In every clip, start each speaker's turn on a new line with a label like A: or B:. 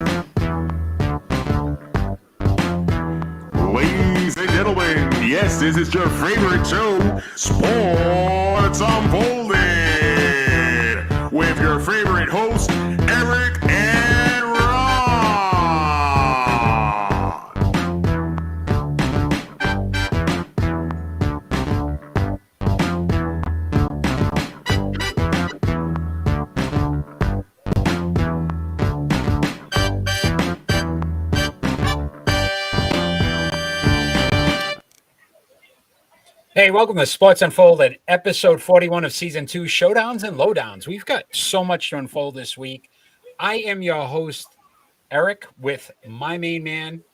A: Ladies and gentlemen, yes, this is your favorite show, Sports Unfolded, with your favorite hosts, Eric and Ron.
B: Hey, welcome to Sports Unfolded, episode 41 of season 2, Showdowns and Lowdowns. We've got so much to unfold this week. I am your host, Eric, with my main man,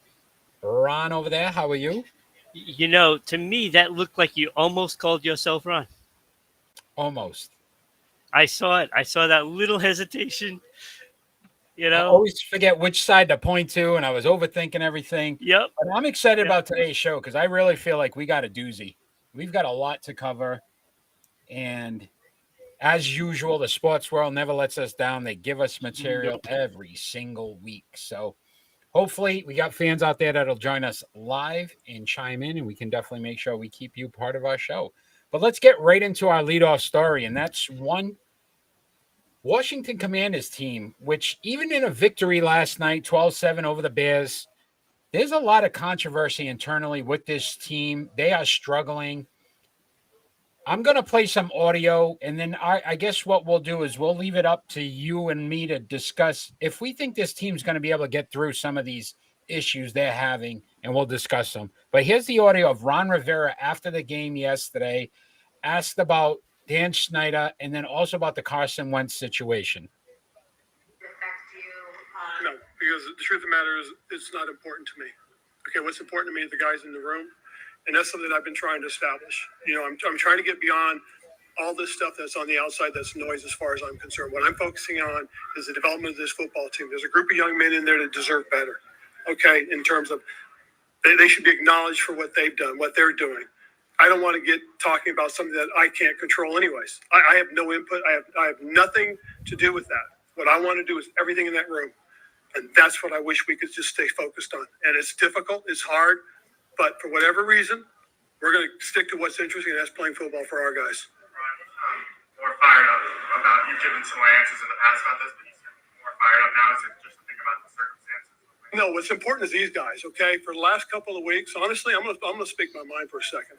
B: Ron, over there. How are you?
C: You know, to me, that looked like you almost called yourself Ron.
B: Almost.
C: I saw it. I saw that little hesitation. You
B: I
C: know?
B: always forget which side to point to, and I was overthinking everything.
C: Yep.
B: But I'm excited about today's show because I really feel like we got a doozy. We've got a lot to cover, and as usual, the sports world never lets us down. They give us material every single week. So hopefully we got fans out there that'll join us live and chime in, and we can definitely make sure we keep you part of our show. But let's get right into our leadoff story, and that's one Washington Commanders team, which even in a victory last night, 12-7 over the Bears, there's a lot of controversy internally with this team. They are struggling. I'm going to play some audio, and then I guess what we'll do is we'll leave it up to you and me to discuss if we think this team's going to be able to get through some of these issues they're having, and we'll discuss them. But here's the audio of Ron Rivera after the game yesterday, asked about Dan Snyder, and then also about the Carson Wentz situation.
D: No, because the truth of the matter is it's not important to me. Okay, what's important to me is the guys in the room, and that's something I've been trying to establish. You know, I'm trying to get beyond all this stuff that's on the outside that's noise as far as I'm concerned. What I'm focusing on is the development of this football team. There's a group of young men in there that deserve better, okay, in terms of they should be acknowledged for what they've done, what they're doing. I don't want to get talking about something that I can't control anyways. I have no input. I have nothing to do with that. What I want to do is everything in that room. And that's what I wish we could just stay focused on. And it's difficult, it's hard, but for whatever reason, we're going to stick to what's interesting, and that's playing football for our guys.
E: More fired up about, you've given similar answers in the past about this, but you seem more fired up now. Is it just to think about the circumstances?
D: No, what's important is these guys, okay? For the last couple of weeks, honestly, I'm gonna speak my mind for a second.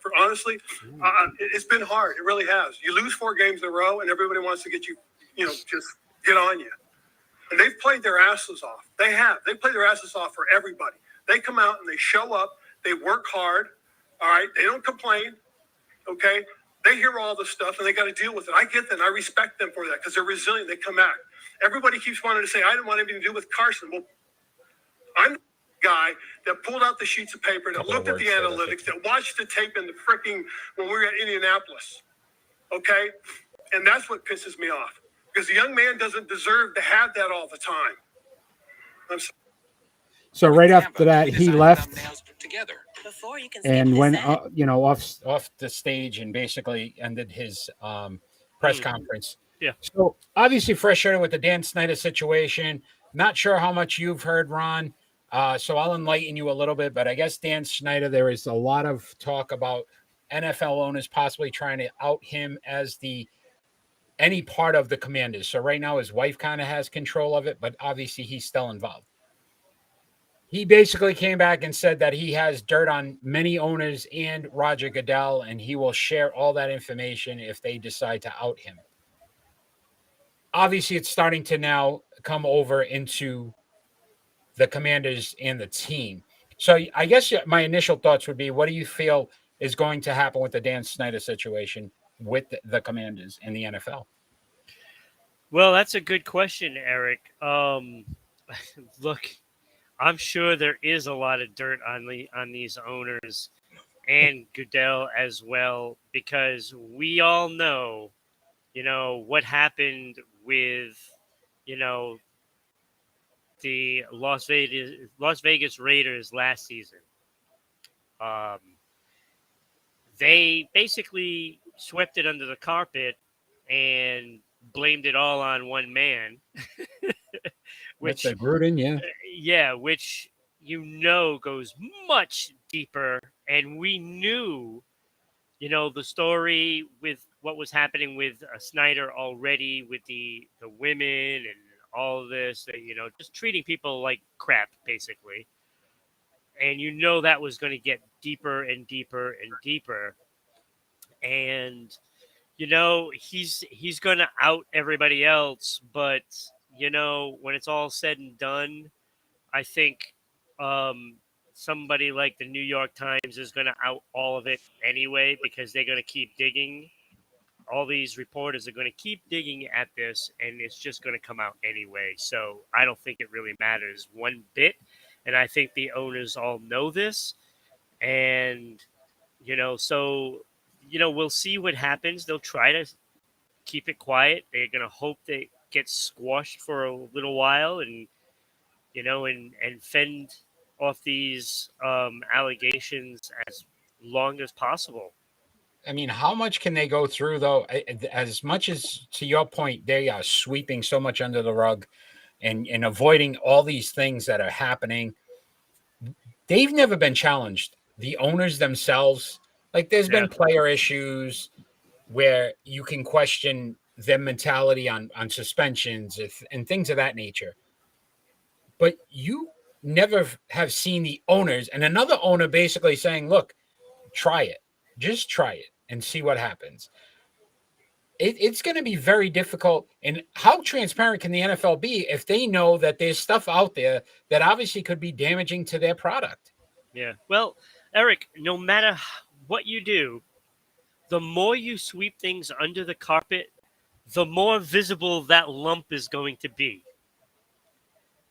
D: It's been hard. It really has. You lose 4 games in a row, and everybody wants to get you, just get on you. And they've played their asses off. They have. They played their asses off for everybody. They come out and they show up. They work hard. All right. They don't complain. Okay. They hear all the stuff and they got to deal with it. I get that. And I respect them for that because they're resilient. They come back. Everybody keeps wanting to say, I didn't want anything to do with Carson. Well, I'm the guy that pulled out the sheets of paper, that looked at the analytics, that watched the tape in the when we were at Indianapolis. Okay. And that's what pisses me off. Because the young man doesn't deserve to have that all the time.
B: So right after that, he left and went, off the stage and basically ended his press conference.
C: Yeah.
B: So obviously frustrated with the Dan Snyder situation. Not sure how much you've heard, Ron. So I'll enlighten you a little bit. But I guess Dan Snyder, there is a lot of talk about NFL owners possibly trying to out him as any part of the Commanders. So right now his wife kind of has control of it, but obviously he's still involved. He basically came back and said that he has dirt on many owners and Roger Goodell, and he will share all that information if they decide to out him. Obviously, it's starting to now come over into the Commanders and the team. So I guess my initial thoughts would be, what do you feel is going to happen with the Dan Snyder situation with the Commanders and the NFL?
C: Well, that's a good question, Eric. Look, I'm sure there is a lot of dirt on these owners and Goodell as well, because we all know, what happened with, the Las Vegas Raiders last season. They basically swept it under the carpet and blamed it all on one man, which
B: That's Gruden, yeah.
C: yeah, which goes much deeper. And we knew, the story with what was happening with Snyder already, with the women and all of this, just treating people like crap, basically. And that was going to get deeper and deeper and deeper. And he's going to out everybody else, but when it's all said and done, I think somebody like the New York Times is going to out all of it anyway, because they're going to keep digging. All these reporters are going to keep digging at this, and it's just going to come out anyway. So I don't think it really matters one bit. And I think the owners all know this. And, we'll see what happens. They'll try to keep it quiet. They're going to hope they get squashed for a little while and, and fend off these allegations as long as possible.
B: I mean, how much can they go through, though? As much as, to your point, they are sweeping so much under the rug and avoiding all these things that are happening. They've never been challenged. The owners themselves, like there's been player issues where you can question their mentality on suspensions and things of that nature. But you never have seen the owners and another owner basically saying, look, try it. Just try it and see what happens. It's going to be very difficult. And how transparent can the NFL be if they know that there's stuff out there that obviously could be damaging to their product?
C: Yeah. Well, Eric, no matter what you do, the more you sweep things under the carpet, the more visible that lump is going to be.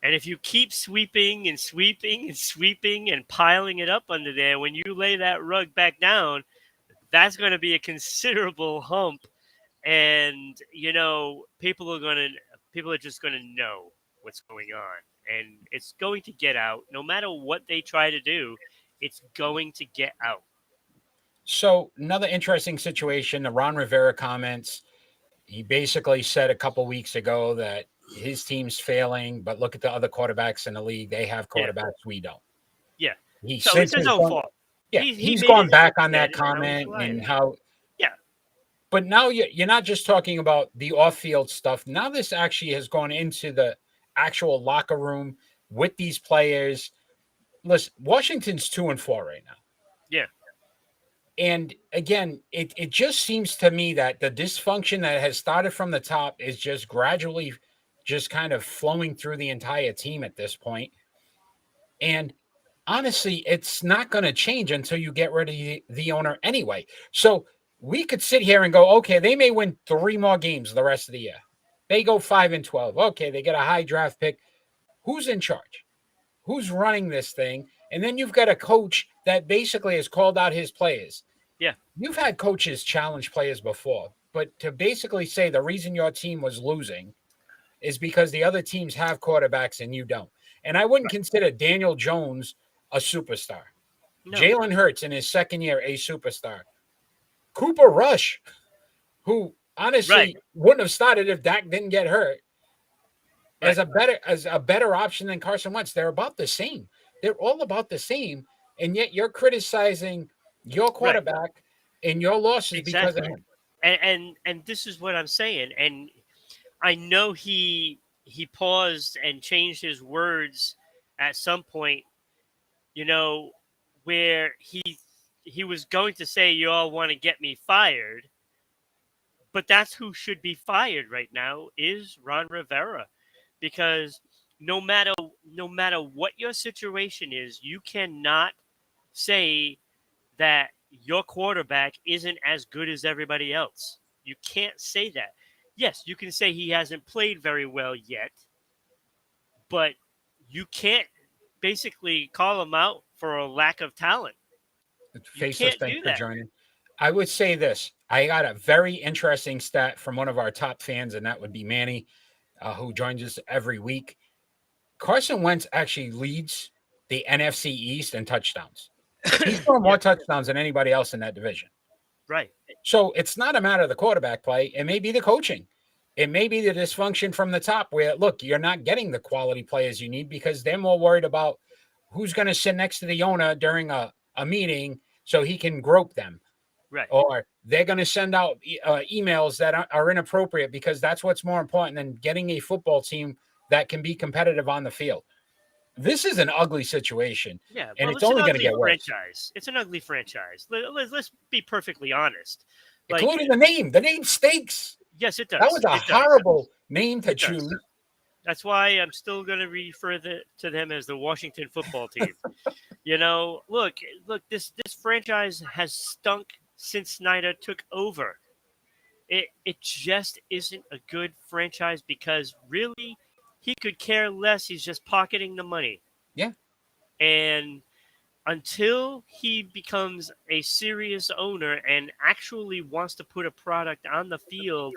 C: And if you keep sweeping and sweeping and sweeping and piling it up under there, when you lay that rug back down, that's going to be a considerable hump. And, people are just going to know what's going on. And it's going to get out. No matter what they try to do, it's going to get out.
B: So another interesting situation, the Ron Rivera comments. He basically said a couple weeks ago that his team's failing, but look at the other quarterbacks in the league. They have quarterbacks we don't.
C: Yeah.
B: So
C: it's his own fault.
B: Yeah, he's gone back on that comment and how.
C: Yeah.
B: But now you're not just talking about the off-field stuff. Now this actually has gone into the actual locker room with these players. Listen, Washington's 2-4 right now.
C: Yeah.
B: And again, it just seems to me that the dysfunction that has started from the top is just gradually just kind of flowing through the entire team at this point. And honestly, it's not going to change until you get rid of the owner anyway. So we could sit here and go, okay, they may win 3 more games the rest of the year. They go 5-12. Okay, they get a high draft pick. Who's in charge? Who's running this thing? And then you've got a coach that basically has called out his players.
C: Yeah.
B: You've had coaches challenge players before, but to basically say the reason your team was losing is because the other teams have quarterbacks and you don't. And I wouldn't consider Daniel Jones a superstar. No. Jalen Hurts in his second year, a superstar. Cooper Rush, who honestly wouldn't have started if Dak didn't get hurt, as a better option than Carson Wentz. They're about the same. They're all about the same. And yet you're criticizing your quarterback and your losses because of him.
C: And this is what I'm saying. And I know he paused and changed his words at some point, where he was going to say, you all want to get me fired. But that's who should be fired right now is Ron Rivera. Because no matter what your situation is, you cannot say that your quarterback isn't as good as everybody else. You can't say that. Yes, you can say he hasn't played very well yet, but you can't basically call him out for a lack of talent.
B: Faceless, thanks for joining. I would say this. I got a very interesting stat from one of our top fans, and that would be Manny, who joins us every week. Carson Wentz actually leads the NFC East in touchdowns. He's throwing more touchdowns than anybody else in that division.
C: Right.
B: So it's not a matter of the quarterback play. It may be the coaching. It may be the dysfunction from the top where, look, you're not getting the quality players you need because they're more worried about who's going to sit next to the owner during a meeting so he can grope them.
C: Right.
B: Or they're going to send out emails that are inappropriate because that's what's more important than getting a football team that can be competitive on the field. This is an ugly situation.
C: Yeah,
B: and
C: well,
B: it's only going to get worse.
C: franchise. It's an ugly franchise. Let's be perfectly honest. Like,
B: including the name. The name stinks.
C: yes, it does.
B: That was a horrible name to choose.
C: That's why I'm still going to refer to them as the Washington football team. You know, look, this franchise has stunk since Snyder took over. It just isn't a good franchise because really he could care less. He's just pocketing the money.
B: Yeah.
C: And until he becomes a serious owner and actually wants to put a product on the field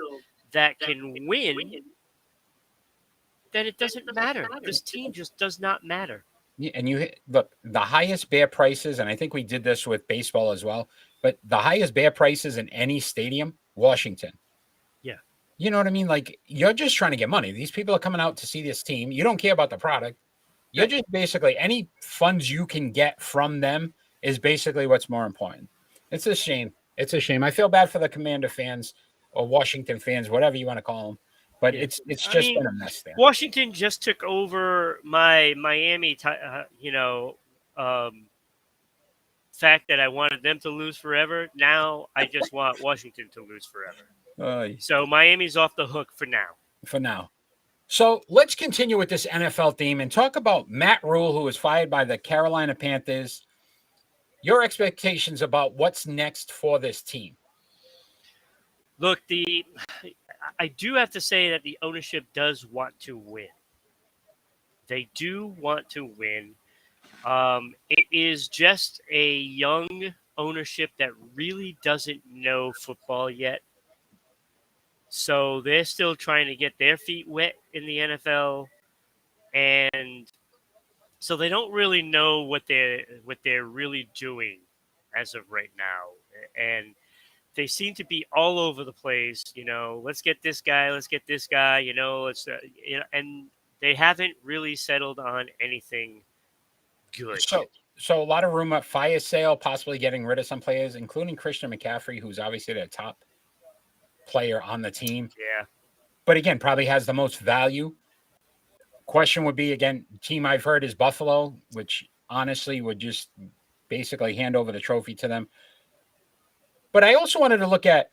C: that can win, then it doesn't matter. This team just does not matter.
B: Yeah, and look, the highest bear prices, and I think we did this with baseball as well, but the highest bear prices in any stadium, Washington.
C: Yeah.
B: You know what I mean? Like, you're just trying to get money. These people are coming out to see this team. You don't care about the product. You're just basically any funds you can get from them is basically what's more important. It's a shame. It's a shame. I feel bad for the Commander fans or Washington fans, whatever you want to call them. But it's just been a mess there.
C: Washington just took over my Miami, fact that I wanted them to lose forever. Now I just want Washington to lose forever. So Miami's off the hook for now.
B: For now. So let's continue with this NFL theme and talk about Matt Rule, who was fired by the Carolina Panthers. Your expectations about what's next for this team?
C: Look, I do have to say that the ownership does want to win. They do want to win. It is just a young ownership that really doesn't know football yet. So they're still trying to get their feet wet in the NFL. And so they don't really know what they're really doing as of right now. And they seem to be all over the place, let's get this guy, and they haven't really settled on anything good.
B: So a lot of rumor, fire sale, possibly getting rid of some players, including Christian McCaffrey, who's obviously their top player on the team.
C: Yeah.
B: But again, probably has the most value. Question would be, again, team I've heard is Buffalo, which honestly would just basically hand over the trophy to them. But I also wanted to look at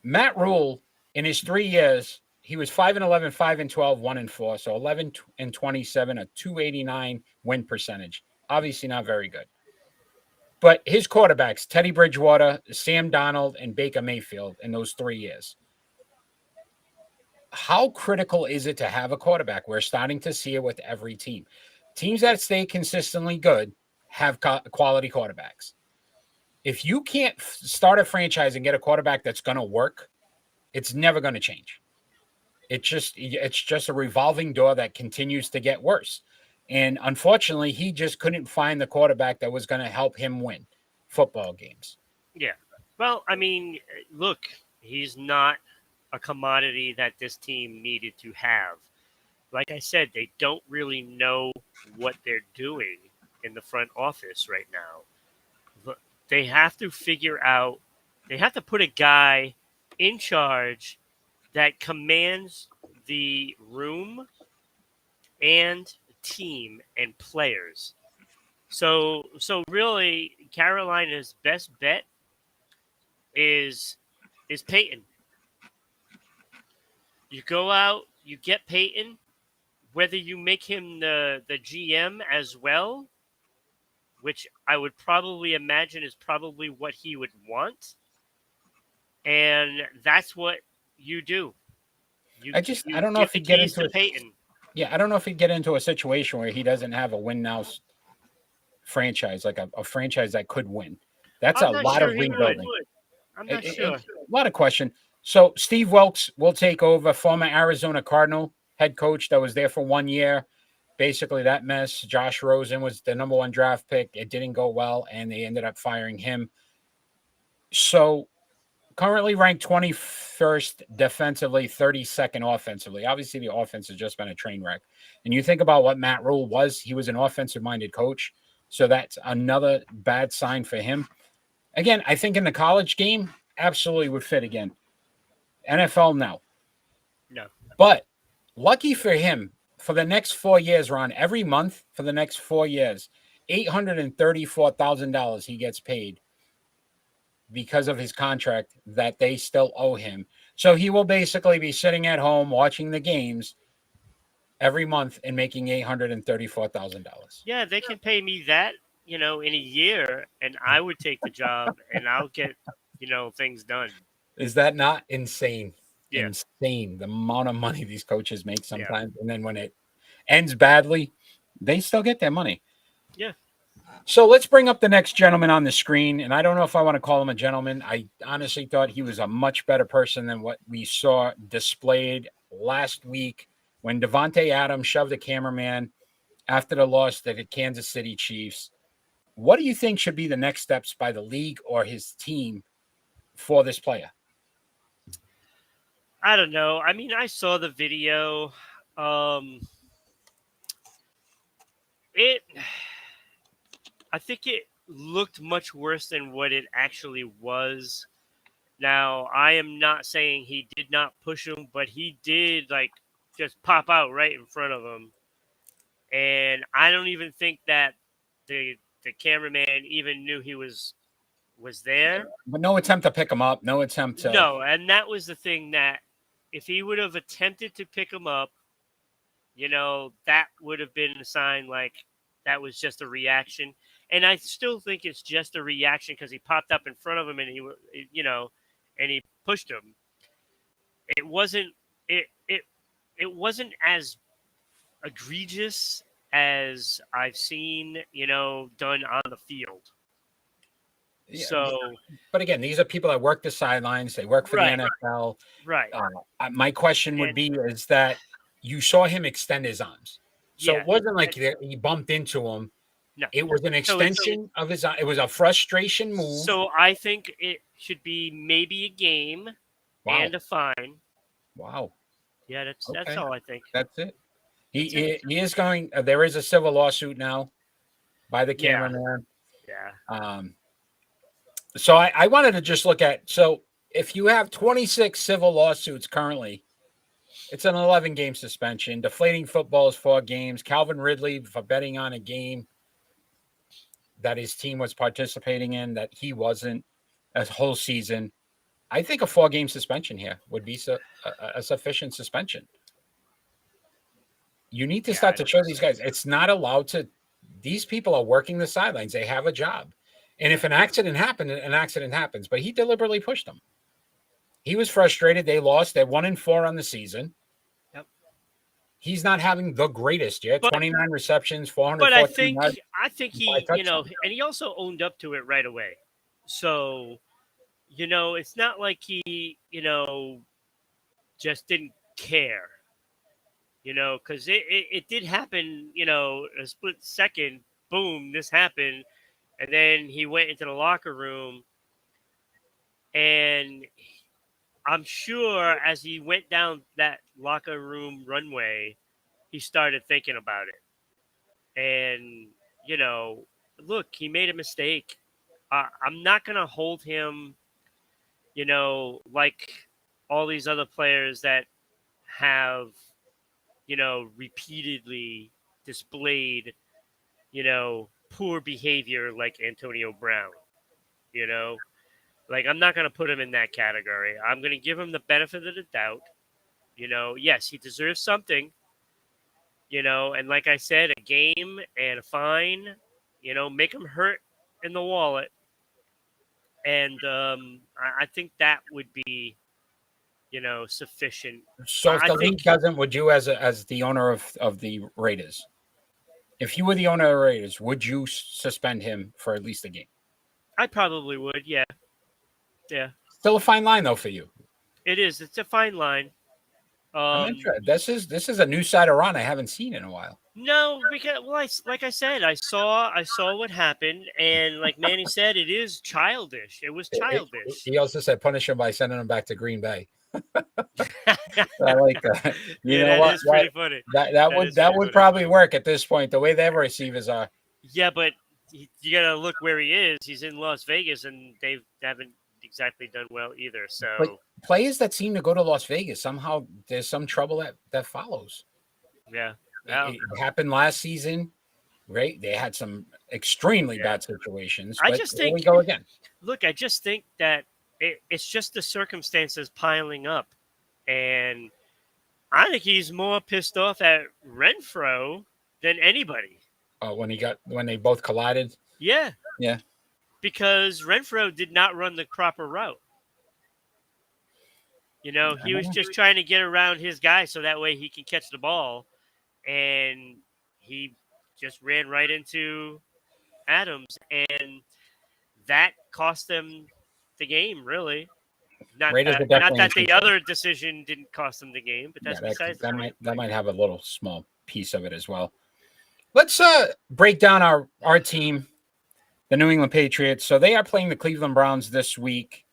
B: Matt Rule in his 3 years. He was 5-11, 5-12, 1-4. So 11-27, a 289 win percentage. Obviously not very good. But his quarterbacks, Teddy Bridgewater, Sam Darnold, and Baker Mayfield in those 3 years. How critical is it to have a quarterback? We're starting to see it with every team. Teams that stay consistently good have quality quarterbacks. If you can't start a franchise and get a quarterback that's going to work, it's never going to change. It's just a revolving door that continues to get worse. And unfortunately, he just couldn't find the quarterback that was going to help him win football games.
C: Yeah. Well, I mean, look, he's not a commodity that this team needed to have. Like I said, they don't really know what they're doing in the front office right now. They have to they have to put a guy in charge that commands the room and team and players. So really, Carolina's best bet is Peyton. You go out, you get Peyton, whether you make him the GM as well, which I would probably imagine is probably what he would want. And that's what you do.
B: I don't know if he'd get into
C: Peyton.
B: Yeah, I don't know if he'd get into a situation where he doesn't have a win now franchise, like a franchise that could win. That's a lot of rebuilding.
C: I'm not sure.
B: A lot of question. So Steve Wilkes will take over, former Arizona Cardinal head coach that was there for 1 year. Basically that mess. Josh Rosen was the number 1 draft pick. It didn't go well, and they ended up firing him. So currently ranked 21st defensively, 32nd offensively. Obviously, the offense has just been a train wreck. And you think about what Matt Rule was, he was an offensive-minded coach. So that's another bad sign for him. Again, I think in the college game, absolutely would fit again. NFL, no.
C: No.
B: But lucky for him, for the next 4 years, Ron, every month for the next 4 years, $834,000 he gets paid because of his contract that they still owe him. So he will basically be sitting at home watching the games every month and making $834,000.
C: Yeah, they can pay me that, in a year, and I would take the job, and I'll get, things done.
B: Is that not insane?
C: Yeah.
B: Insane the amount of money these coaches make sometimes.
C: Yeah.
B: And then when it ends badly, they still get their money.
C: Yeah.
B: So let's bring up the next gentleman on the screen. And I don't know if I want to call him a gentleman. I honestly thought he was a much better person than what we saw displayed last week when Devontae Adams shoved the cameraman after the loss to the Kansas City Chiefs. What do you think should be the next steps by the league or his team for this player?
C: I don't know. I mean, I saw the video. I think it looked much worse than what it actually was. Now, I am not saying he did not push him, but he did just pop out right in front of him. And I don't even think that the cameraman even knew he was there.
B: But no attempt to pick him up. No attempt to.
C: No, and that was the thing, that if he would have attempted to pick him up, that would have been a sign that was just a reaction. And I still think it's just a reaction because he popped up in front of him and he pushed him. It wasn't as egregious as I've seen, done on the field.
B: Yeah,
C: So,
B: but again, these are people that work the sidelines. They work for the NFL.
C: Right.
B: My question would be is that you saw him extend his arms. So it wasn't like he bumped into him.
C: No.
B: It was an extension of his arm. It was a frustration move.
C: So I think it should be maybe a game and a fine.
B: Wow.
C: Yeah, that's all I think.
B: That's it. He is going. There is a civil lawsuit now by the cameraman.
C: Yeah.
B: So I wanted to just look at. So if you have 26 civil lawsuits currently, it's an 11-game suspension. Deflating football is 4 games. Calvin Ridley for betting on a game that his team was participating in that he wasn't a whole season. I think a 4-game suspension here would be a sufficient suspension. You need to start to show these guys it's not allowed to. These people are working the sidelines. They have a job. And if an accident happened, an accident happens. But he deliberately pushed them. He was frustrated. They lost. They're 1-4 on the season.
C: Yep.
B: He's not having the greatest year. 29 receptions, 400.
C: But I think he, and he also owned up to it right away. So, it's not like he, just didn't care. Because it did happen, a split second, boom, this happened. And then he went into the locker room, and I'm sure as he went down that locker room runway, he started thinking about it. And, look, he made a mistake. I'm not going to hold him, like all these other players that have, repeatedly displayed, poor behavior like Antonio Brown. I'm not going to put him in that category. I'm going to give him the benefit of the doubt. Yes, he deserves something. And like I said, a game and a fine, make him hurt in the wallet. And I think that would be, sufficient.
B: So if the league doesn't, would you as the owner of the Raiders, if you were the owner of the Raiders, would you suspend him for at least a game?
C: I probably would, yeah. Yeah.
B: Still a fine line, though, for you.
C: It is. It's a fine line.
B: I'm interested. This is a new side of Ron I haven't seen in a while.
C: No, because like I said, I saw what happened, and like Manny said, it is childish. It was childish.
B: He also said punish him by sending him back to Green Bay. I like that. You
C: Yeah,
B: know
C: that
B: what?
C: is pretty funny.
B: That
C: is
B: that
C: pretty
B: would
C: funny.
B: probably work at this point. The way their receivers are.
C: Yeah, but you gotta look where he is. He's in Las Vegas, and they haven't exactly done well either.
B: But
C: So
B: players that seem to go to Las Vegas, somehow there's some trouble that follows.
C: yeah,
B: It happened last season, right? They had some extremely
C: Yeah.
B: bad situations,
C: I
B: but
C: just
B: here we
C: think-
B: go again.
C: look, I just think that it's just the circumstances piling up, and I think he's more pissed off at Renfro than anybody.
B: When they both collided.
C: Yeah.
B: Yeah.
C: Because Renfro did not run the proper route. You know, he was just trying to get around his guy so that way he can catch the ball, and he just ran right into Adams, and that cost them the game, really. Not
B: Raiders are
C: that,
B: definitely
C: not that
B: in
C: the other decision didn't cost them the game, but that's
B: Yeah,
C: besides the point.
B: that might have a little small piece of it as well. Let's break down our team, the New England Patriots. So they are playing the Cleveland Browns this week.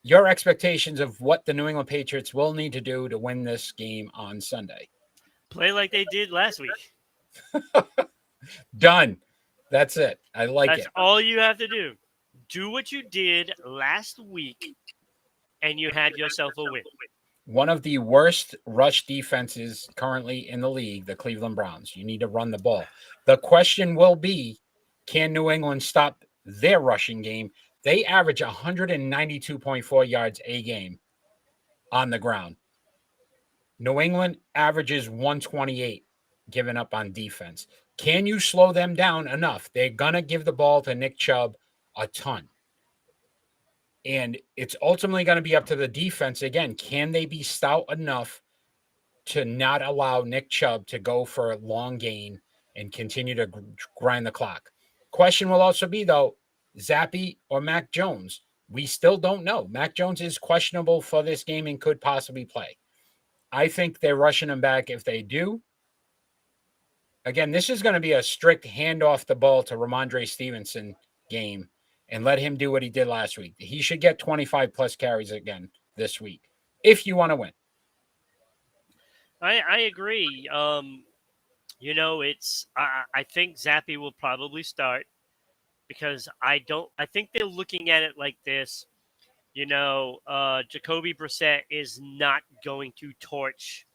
B: Your expectations of what the New England Patriots will need to do to win this game on Sunday?
C: Play like they did last week.
B: Done. That's it. I like
C: That's
B: it.
C: all you have to do. Do what you did last week, and you had yourself a win.
B: One of the worst rush defenses currently in the league, the Cleveland Browns. You need to run the ball. The question will be, can New England stop their rushing game? They average 192.4 yards a game on the ground. New England averages 128 given up on defense. Can you slow them down enough? They're going to give the ball to Nick Chubb a ton. And it's ultimately going to be up to the defense. Again, can they be stout enough to not allow Nick Chubb to go for a long gain and continue to grind the clock? Question will also be, though, Zappy or Mac Jones. We still don't know. Mac Jones is questionable for this game and could possibly play. I think they're rushing him back. If they do, again, this is going to be a strict hand off the ball to Ramondre Stevenson game and let him do what he did last week. He should get 25 plus carries again this week if you want to win.
C: I agree. You know, I think Zappy will probably start because I think they're looking at it like this. You know, Jacoby Brissett is not going to torch,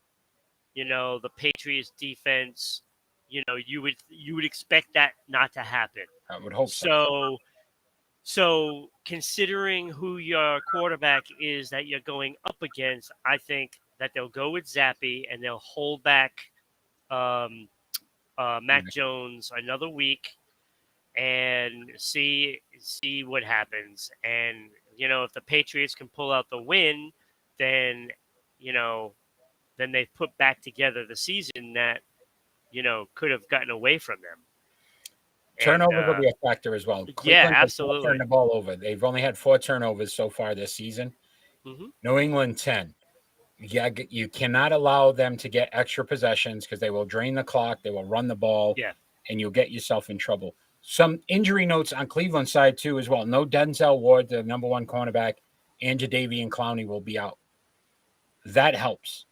C: you know, the Patriots defense. You know, you would expect that not to happen.
B: I would hope so.
C: So considering who your quarterback is that you're going up against, I think that they'll go with Zappy and they'll hold back Mac Jones another week and see what happens. And you know, if the Patriots can pull out the win, then then they've put back together the season that could have gotten away from them.
B: Turnovers will be a factor as well.
C: Yeah,
B: Cleveland
C: absolutely.
B: Turn the ball over. They've only had 4 turnovers so far this season.
C: Mm-hmm.
B: New England 10. Yeah, you cannot allow them to get extra possessions because they will drain the clock. They will run the ball.
C: Yeah.
B: And you'll get yourself in trouble. Some injury notes on Cleveland side too as well. No Denzel Ward, the number 1 cornerback, and Jadeveon Clowney will be out. That helps.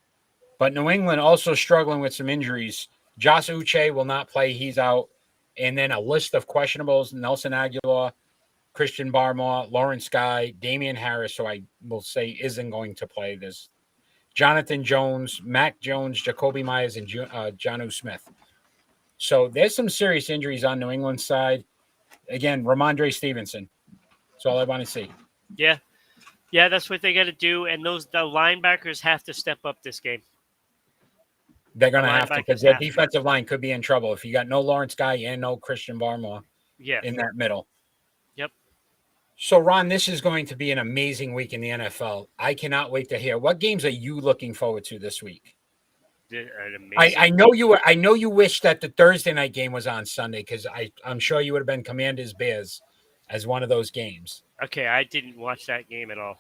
B: But New England also struggling with some injuries. Josh Uche will not play. He's out. And then a list of questionables: Nelson Aguilar, Christian Barmore, Lawrence Guy, Damian Harris, who I will say isn't going to play this. Jonathan Jones, Mac Jones, Jacoby Myers, and Jonnu Smith. So there's some serious injuries on New England's side. Again, Ramondre Stevenson. That's all I want to see.
C: Yeah. Yeah, that's what they got to do. And the linebackers have to step up this game.
B: They're going to have to, because their defensive line could be in trouble if you got no Lawrence Guy and no Christian Barmore in that middle.
C: Yep.
B: So, Ron, this is going to be an amazing week in the NFL. I cannot wait to hear. What games are you looking forward to this week? I know you wish that the Thursday night game was on Sunday because I'm sure you would have been Commanders Bears as one of those games.
C: Okay, I didn't watch that game at all.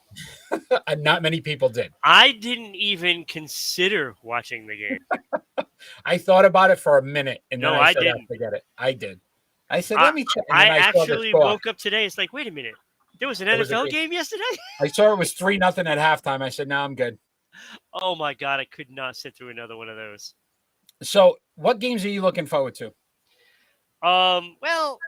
B: And not many people did.
C: I didn't even consider watching the game.
B: I thought about it for a minute, and
C: No,
B: then
C: I
B: I said,
C: didn't.
B: Forget it. I did. I said, let me check. And
C: I
B: then I saw the
C: actually
B: score.
C: woke up today. It's like, wait a minute. There was an
B: It was a
C: NFL
B: good-
C: game yesterday?
B: I saw it was 3-0 at halftime. I said, no, I'm good.
C: Oh, my God. I could not sit through another one of those.
B: So what games are you looking forward to?
C: Well,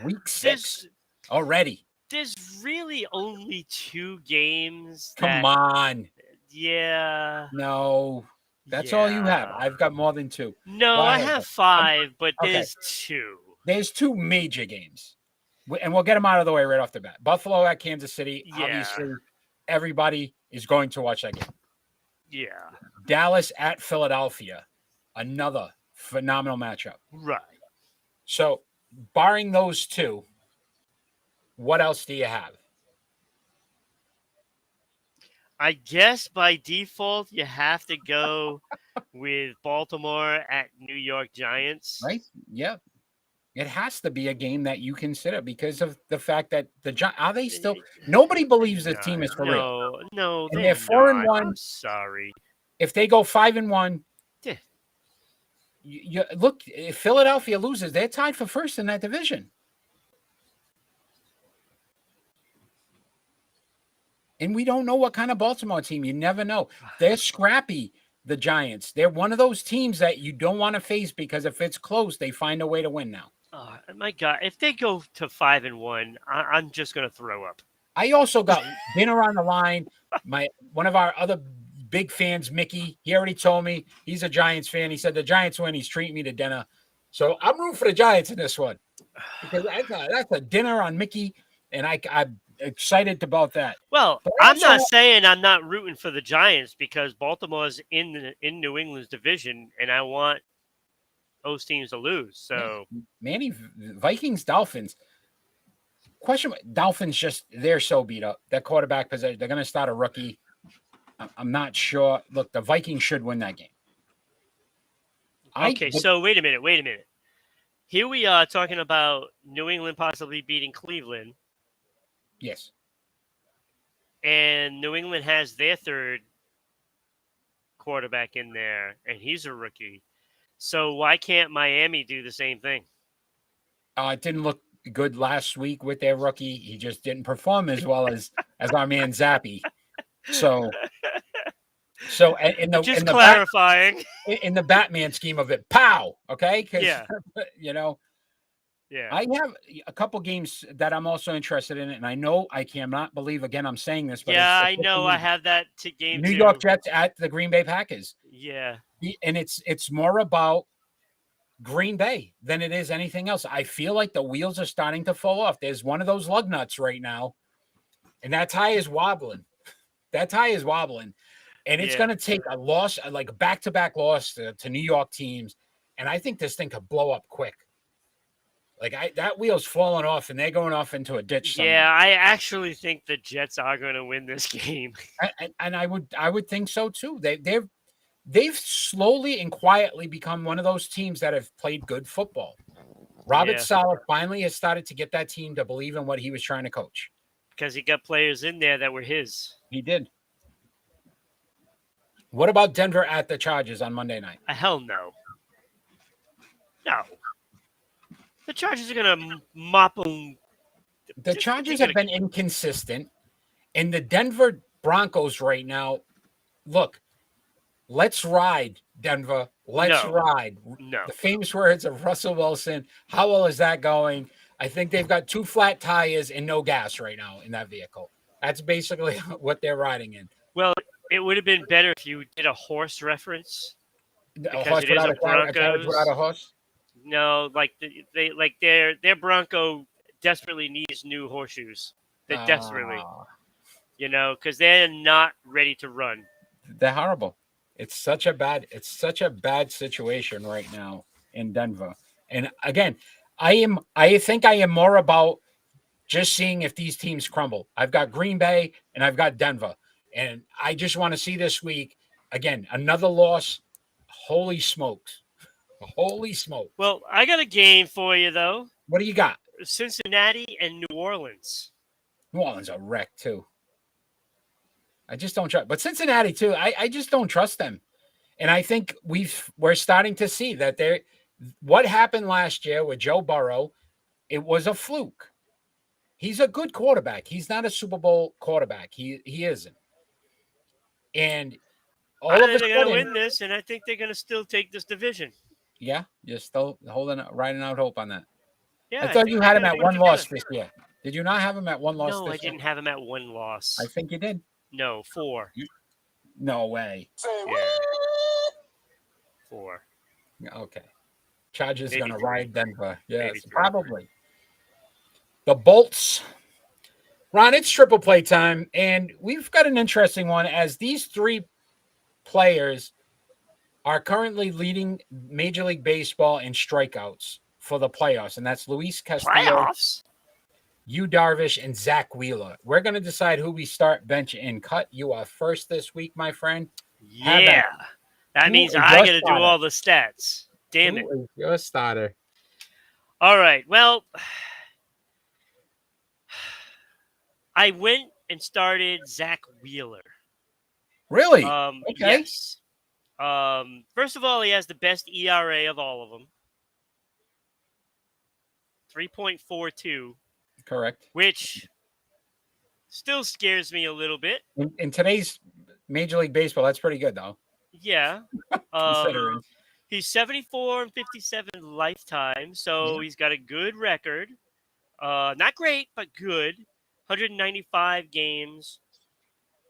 B: Week 6 already.
C: there's really only 2 games.
B: Come on.
C: Yeah.
B: No. That's all you have.
C: Yeah.
B: I've got more than 2.
C: No,
B: Go
C: I
B: ahead.
C: have 5, but
B: Okay.
C: there's 2.
B: There's 2 major games. And we'll get them out of the way right off the bat. Buffalo at Kansas City.
C: Yeah.
B: Obviously, everybody is going to watch that game.
C: Yeah.
B: Dallas at Philadelphia. Another phenomenal matchup.
C: Right.
B: So, barring those 2, what else do you have?
C: I guess by default, you have to go with Baltimore at New York Giants.
B: Right? Yep. It has to be a game that you consider because of the fact that are they still? Nobody believes this team is for real.
C: No,
B: And they're 4-1.
C: I'm sorry.
B: If they go 5-1,
C: Yeah.
B: you look. If Philadelphia loses, they're tied for first in that division. And we don't know what kind of Baltimore team. You never know. They're scrappy. The Giants. They're one of those teams that you don't want to face because if it's close, they find a way to win now.
C: Oh, my God, if they go to 5-1, I'm just gonna throw up.
B: I also got dinner on the line. One of our other big fans, Mickey, he already told me he's a Giants fan. He said the Giants win. He's treating me to dinner. So I'm rooting for the Giants in this one because that's a dinner on Mickey, and I'm excited about that.
C: Well,
B: But
C: I'm not
B: also-
C: saying I'm not rooting for the Giants because Baltimore's in New England's division, and I want those teams to lose. So
B: Manny, Vikings, Dolphins. Dolphins they're so beat up. That quarterback position, they're going to start a rookie. I'm not sure. Look, the Vikings should win that game.
C: so wait a minute. Here we are talking about New England possibly beating Cleveland,
B: Yes.
C: and New England has their third quarterback in there, and he's a rookie. So why can't Miami do the same thing?
B: It didn't look good last week with their rookie. He just didn't perform as well as our man Zappy. So in the
C: clarifying.
B: in the Batman scheme of it, pow. Okay, because
C: Yeah. Yeah.
B: I have a couple games that I'm also interested in, and I know I cannot believe again I'm saying this, but
C: Yeah,
B: it's
C: I know. I have that game
B: New
C: too.
B: York Jets at the Green Bay Packers.
C: Yeah.
B: And it's more about Green Bay than it is anything else. I feel like the wheels are starting to fall off. There's one of those lug nuts right now, and that tie is wobbling. And it's going to take a loss, like a back-to-back loss to New York teams, and I think this thing could blow up quick. Like that wheel's falling off, and they're going off into a ditch somewhere.
C: Yeah, I actually think the Jets are going to win this game.
B: And I would think so too. They've slowly and quietly become one of those teams that have played good football. Robert Saleh finally has started to get that team to believe in what he was trying to coach.
C: Because he got players in there that were his.
B: He did. What about Denver at the Chargers on Monday night?
C: Hell no. No. The Chargers are going to mop them.
B: The Chargers have been inconsistent, and the Denver Broncos right now, look, let's ride, Denver. Let's ride.
C: No.
B: The famous words of Russell Wilson. How well is that going? I think they've got 2 flat tires and no gas right now in that vehicle. That's basically what they're riding in.
C: Well, it would have been better if you did a horse reference.
B: A horse without a carriage without a horse?
C: No, like their Bronco desperately needs new horseshoes. They desperately, because they're not ready to run.
B: They're horrible. It's such a bad situation right now in Denver. And again, I think I am more about just seeing if these teams crumble. I've got Green Bay and I've got Denver. And I just want to see this week, again, another loss. Holy smokes. Holy smoke.
C: Well, I got a game for you, though.
B: What do you got?
C: Cincinnati and New Orleans.
B: New Orleans a wreck too. I just don't trust. But Cincinnati too. I just don't trust them. And I think we're starting to see that what happened last year with Joe Burrow, it was a fluke. He's a good quarterback. He's not a Super Bowl quarterback. He isn't. And all of a
C: they're going to
B: sudden,
C: win this, and I think they're going to still take this division.
B: yeah, you're still riding out hope on that.
C: Yeah,
B: I thought you had him at one loss
C: together.
B: this year. Did you not have him at one loss
C: No,
B: this
C: I
B: year?
C: didn't have him at one loss.
B: I think you did.
C: No, 4.
B: No way.
C: Yeah. 4.
B: Okay. Chargers
C: Maybe
B: going to
C: 3.
B: ride Denver. Yes,
C: Maybe 3.
B: probably. The Bolts. Ron, it's triple play time, and we've got an interesting one as these 3 players are currently leading Major League Baseball in strikeouts for the playoffs, and that's Luis Castillo,
C: Playoffs?
B: Yu Darvish, and Zach Wheeler. We're going to decide who we start, bench, and cut. You are first this week, my friend.
C: Yeah. That means I got to do all the stats. Damn it.
B: Who is your starter?
C: All right. Well, I went and started Zach Wheeler.
B: Really?
C: Okay. Yes. First of all, he has the best ERA of all of them. 3.42.
B: Correct.
C: Which still scares me a little bit.
B: In today's Major League Baseball, that's pretty good, though.
C: Yeah.
B: Considering.
C: He's 74 and 57 lifetime, so he's got a good record. Not great, but good. 195 games.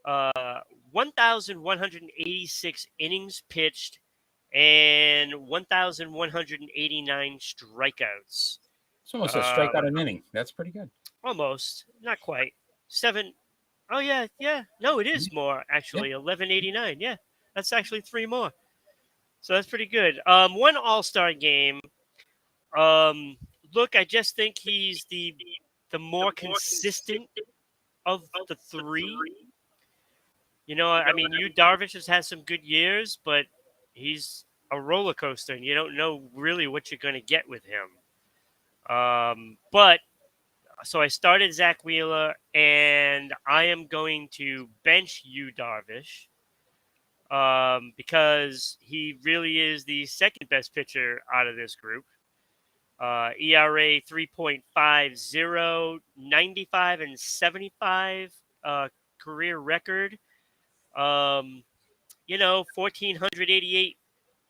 C: 1,186 innings pitched, and 1,189 strikeouts.
B: It's almost a strikeout an inning. That's pretty good.
C: Almost. Not quite. 7. Oh, yeah. No, it is more, actually. 1189. Yeah. That's actually 3 more. So that's pretty good. 1 All-Star game. Look, I just think he's the more consistent of the 3. You know, I mean, Yu Darvish has had some good years, but he's a roller coaster, and you don't know really what you're going to get with him. But so I started Zach Wheeler, and I am going to bench Yu Darvish because he really is the second best pitcher out of this group. ERA 3.50, 95 and 75 career record. 1,488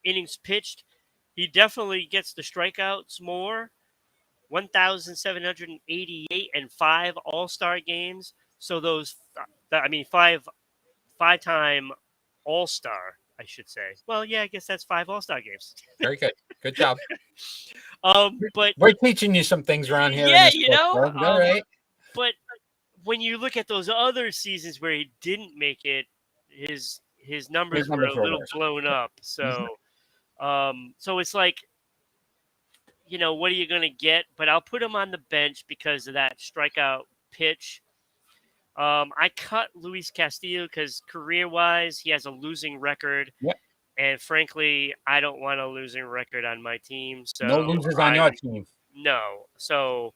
C: innings pitched. He definitely gets the strikeouts more. 1,788 and 5 All-Star games. So those, 5-time All-Star, I should say. Well, yeah, I guess that's 5 All-Star games.
B: Very good. Good job.
C: But
B: we're teaching you some things around here.
C: Yeah,
B: All right.
C: But when you look at those other seasons where he didn't make it, his numbers were a little blown up. So, so it's like, what are you going to get? But I'll put him on the bench because of that strikeout pitch. I cut Luis Castillo because career-wise, he has a losing record.
B: Yep.
C: And frankly, I don't want a losing record on my team. So
B: no losers on your team.
C: No. So,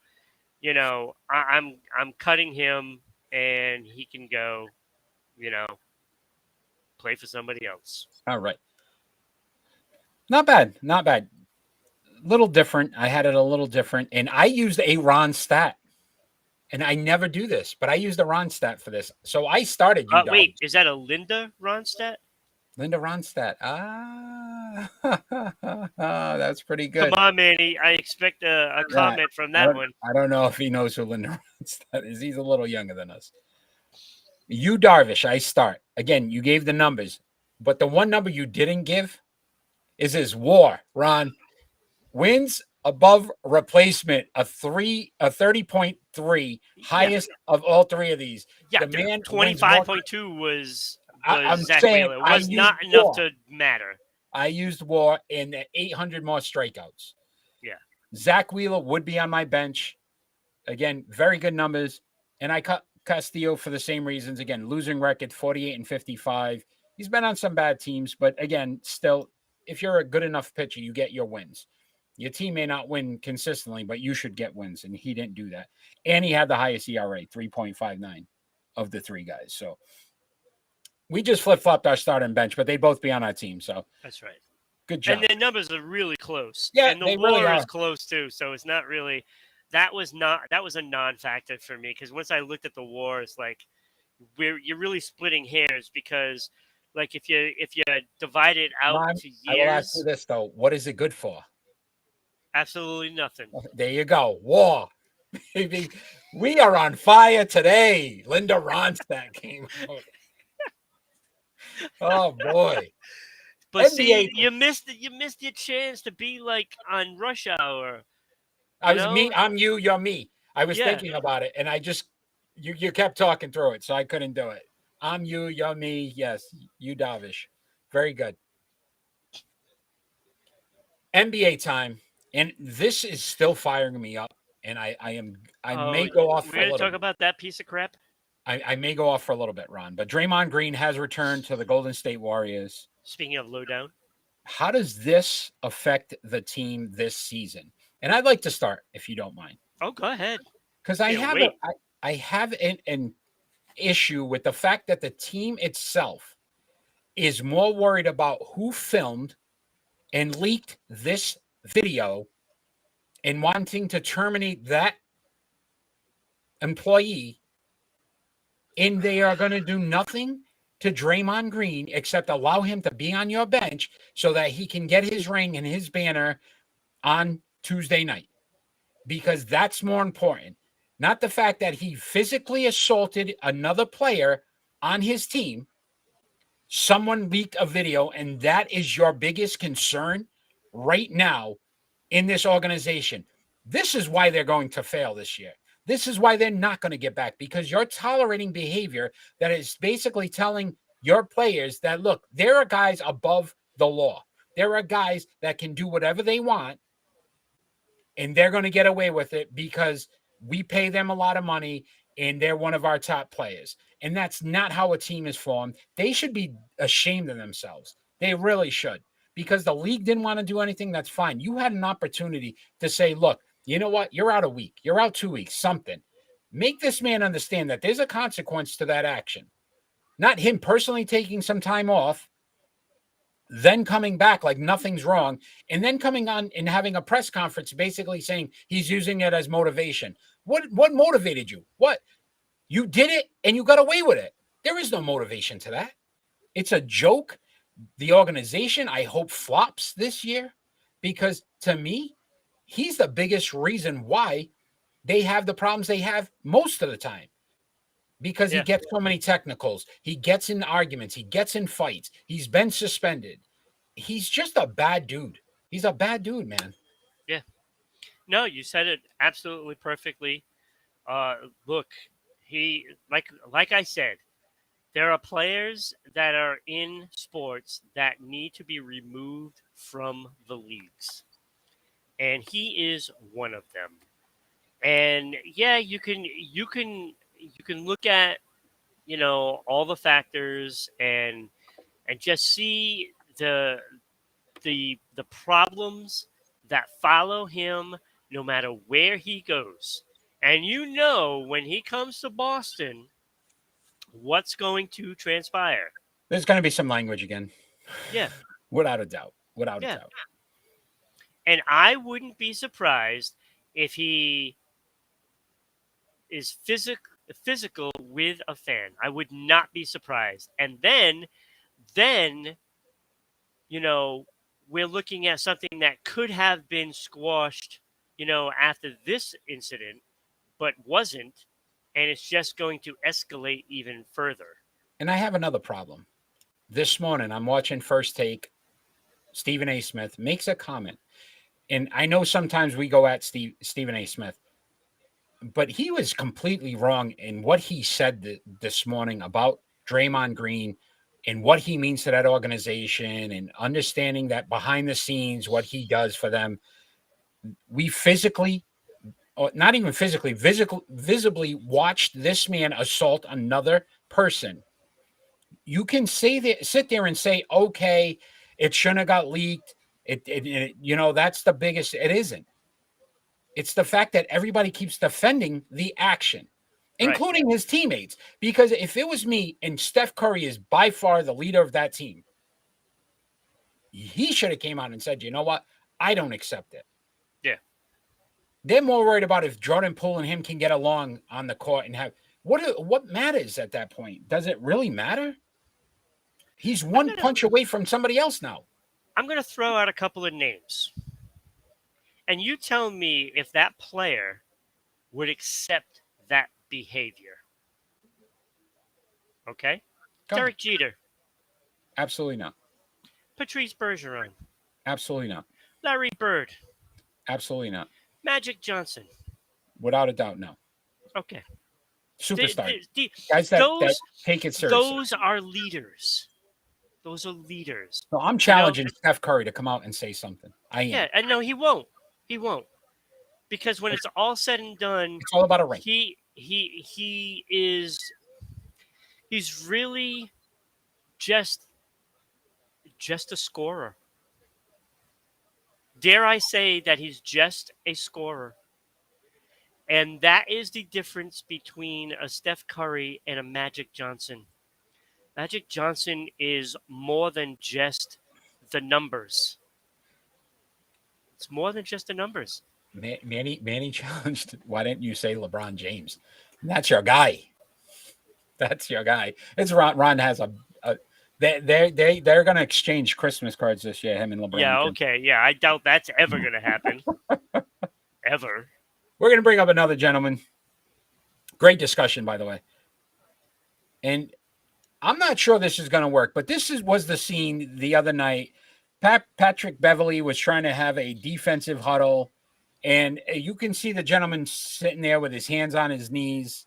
C: I'm cutting him, and he can go, play for somebody else.
B: All right. Not bad. Little different. I had it a little different, and I used a Ron stat, and I never do this, but I used a Ron stat for this. So I started.
C: Wait, is that a Linda Ronstadt?
B: Linda Ronstadt. That's pretty good.
C: Come on, Manny. I expect a comment from that one.
B: I don't know if he knows who Linda Ronstadt is. He's a little younger than us. Yu Darvish, I start. Again, you gave the numbers, but the one number you didn't give is his WAR, Ron. Wins above replacement, a 30.3, highest of all 3 of these.
C: Yeah,
B: the man
C: 25.2 was
B: I'm
C: Zach
B: saying
C: Wheeler. It was not enough to matter.
B: I used WAR in 800 more strikeouts.
C: Yeah.
B: Zach Wheeler would be on my bench. Again, very good numbers. And I cut Castillo for the same reasons. Again, losing record, 48 and 55. He's been on some bad teams, but again, still, if you're a good enough pitcher, you get your wins. Your team may not win consistently, but you should get wins. And he didn't do that. And he had the highest ERA, 3.59 of the three guys. So we just flip-flopped our starting bench, but they'd both be on our team. So
C: That's right.
B: good job.
C: And the numbers are really close.
B: Yeah,
C: and the
B: they
C: WAR
B: really
C: is
B: are.
C: close too. So it's not really. That was a non-factor for me because once I looked at the WAR, it's like you're really splitting hairs because like if you divide it out
B: Ron,
C: to
B: I will ask you
C: years,
B: this, though. What is it good for?
C: absolutely nothing.
B: There you go. War. Baby. We are on fire today. Linda Ronstadt came out. Oh, boy.
C: But
B: NBA
C: see, you missed it. You missed your chance to be like on rush hour.
B: I
C: You
B: was
C: know?
B: me. I'm you. You're me. I was
C: Yeah.
B: thinking about it, and I just you kept talking through it, so I couldn't do it. I'm you. You're me. Yes, you Davish. Very good. NBA time, and this is still firing me up. And I may go off
C: We're
B: for a
C: gonna
B: little
C: talk about that piece of crap.
B: I may go off for a little bit, Ron. But Draymond Green has returned to the Golden State Warriors.
C: Speaking of lowdown,
B: How does this affect the team this season? And I'd like to start, if you don't mind.
C: oh, go ahead.
B: Because I
C: Can't
B: have
C: wait.
B: I have an issue with the fact that the team itself is more worried about who filmed and leaked this video and wanting to terminate that employee, and they are going to do nothing to Draymond Green except allow him to be on your bench so that he can get his ring and his banner on Tuesday night, because that's more important. Not the fact that he physically assaulted another player on his team. Someone leaked a video, and that is your biggest concern right now in this organization. This is why they're going to fail this year. This is why they're not going to get back, because you're tolerating behavior that is basically telling your players that, look, there are guys above the law. There are guys that can do whatever they want, and they're going to get away with it because we pay them a lot of money and they're one of our top players. And that's not how a team is formed. They should be ashamed of themselves. They really should, because the league didn't want to do anything. That's fine. You had an opportunity to say, look, you know what? You're out a week. You're out 2 weeks, something. Make this man understand that there's a consequence to that action. Not him personally taking some time off, then coming back like nothing's wrong, and then coming on and having a press conference basically saying he's using it as motivation. What motivated you? What? You did it and you got away with it. There is no motivation to that. It's a joke. The organization, I hope, flops this year, because to me, he's the biggest reason why they have the problems they have most of the time. Because he gets so many technicals. He gets in arguments. He gets in fights. He's been suspended. He's just a bad dude. He's a bad dude, man.
C: Yeah. No, you said it absolutely perfectly. Look, he like I said, there are players that are in sports that need to be removed from the leagues, and he is one of them. And yeah, you can look at all the factors and just see the problems that follow him no matter where he goes. And when he comes to Boston, what's going to transpire.
B: There's going to be some language again.
C: Yeah.
B: Without a doubt. Without a doubt.
C: And I wouldn't be surprised if he is physical with a fan. I would not be surprised. And then we're looking at something that could have been squashed, after this incident, but wasn't. And it's just going to escalate even further.
B: And I have another problem. This morning, I'm watching First Take. Stephen A. Smith makes a comment. And I know sometimes we go at Stephen A. Smith, but he was completely wrong in what he said this morning about Draymond Green and what he means to that organization, and understanding that behind the scenes, what he does for them. We physically, or not even physically, visibly watched this man assault another person. You can sit there and say, okay, it shouldn't have got leaked. That's the biggest. It isn't. It's the fact that everybody keeps defending the action, including his teammates. Because if it was me and Steph Curry is by far the leader of that team, he should have came out and said, you know what? I don't accept it.
C: Yeah.
B: They're more worried about if Jordan Poole and him can get along on the court and have what matters at that point? Does it really matter? He's one punch away from somebody else now.
C: I'm going to throw out a couple of names. And you tell me if that player would accept that behavior. Okay? Derek Jeter.
B: Absolutely not.
C: Patrice Bergeron.
B: Absolutely not.
C: Larry Bird.
B: Absolutely not.
C: Magic Johnson.
B: Without a doubt, no.
C: Okay.
B: Superstar. Guys that take it seriously.
C: Those are leaders. Those are leaders.
B: So I'm challenging Steph Curry to come out and say something. I am.
C: Yeah, and no, he won't. He won't. Because when it's all said and done,
B: it's all about a ring.
C: He's really just a scorer. Dare I say that he's just a scorer. And that is the difference between a Steph Curry and a Magic Johnson. Magic Johnson is more than just the numbers. It's more than just the numbers.
B: Manny challenged. Why didn't you say LeBron James? That's your guy. That's your guy. It's Ron has they're going to exchange Christmas cards this year. Him and LeBron.
C: Yeah. Okay. Yeah. I doubt that's ever going to happen. Ever.
B: We're going to bring up another gentleman. Great discussion, by the way. And I'm not sure this is going to work, but was the scene the other night. Patrick Beverley was trying to have a defensive huddle, and you can see the gentleman sitting there with his hands on his knees,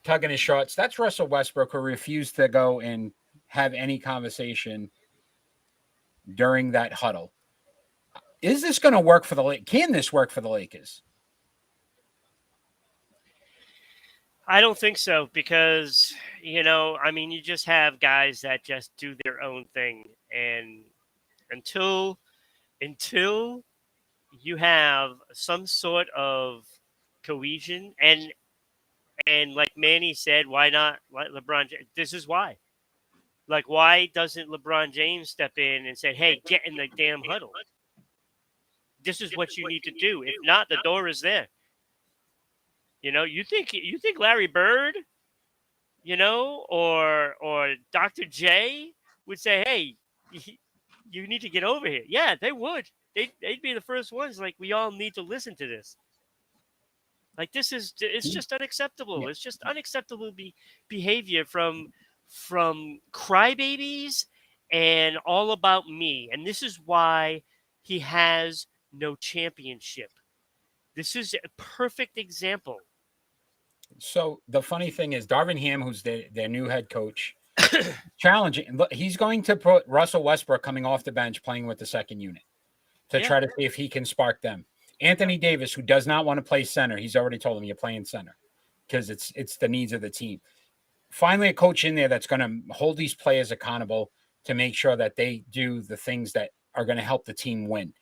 B: tugging his shorts. That's Russell Westbrook, who refused to go and have any conversation during that huddle. Is this going to work for the Lakers? Can this work for the Lakers?
C: I don't think so because, you just have guys that just do their own thing. And until you have some sort of cohesion and like Manny said, why not let LeBron? This is why. Like, why doesn't LeBron James step in and say, hey, get in the damn huddle? This is what you need to do. If not, the door is there. You think Larry Bird, or Dr. J would say, hey, you need to get over here. Yeah, they would. They'd be the first ones. Like, we all need to listen to this. Like, it's just unacceptable. Yeah. It's just unacceptable behavior from crybabies and all about me. And this is why he has no championship. This is a perfect example.
B: So the funny thing is, Darvin Ham, who's their new head coach, challenging. He's going to put Russell Westbrook coming off the bench, playing with the second unit to try to see if he can spark them. Anthony Davis, who does not want to play center, he's already told him you're playing center because it's the needs of the team. Finally, a coach in there that's going to hold these players accountable to make sure that they do the things that are going to help the team win.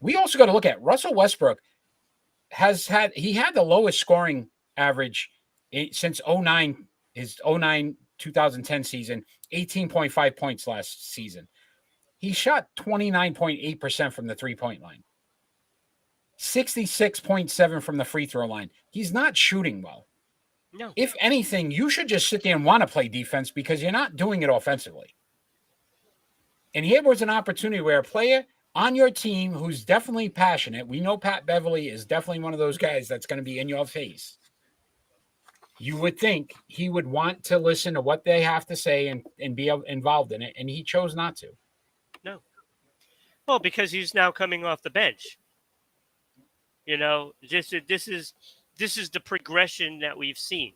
B: We also got to look at Russell Westbrook had the lowest scoring average since 2009, his 2010 season, 18.5 points last season. He shot 29.8% from the three-point line, 66.7% from the free throw line. He's not shooting well.
C: No.
B: If anything, you should just sit there and want to play defense because you're not doing it offensively. And here was an opportunity where a player on your team who's definitely passionate, we know Pat Beverley is definitely one of those guys that's going to be in your face. You would think he would want to listen to what they have to say and be involved in it, and he chose not to.
C: No. Well, because he's now coming off the bench. This is the progression that we've seen.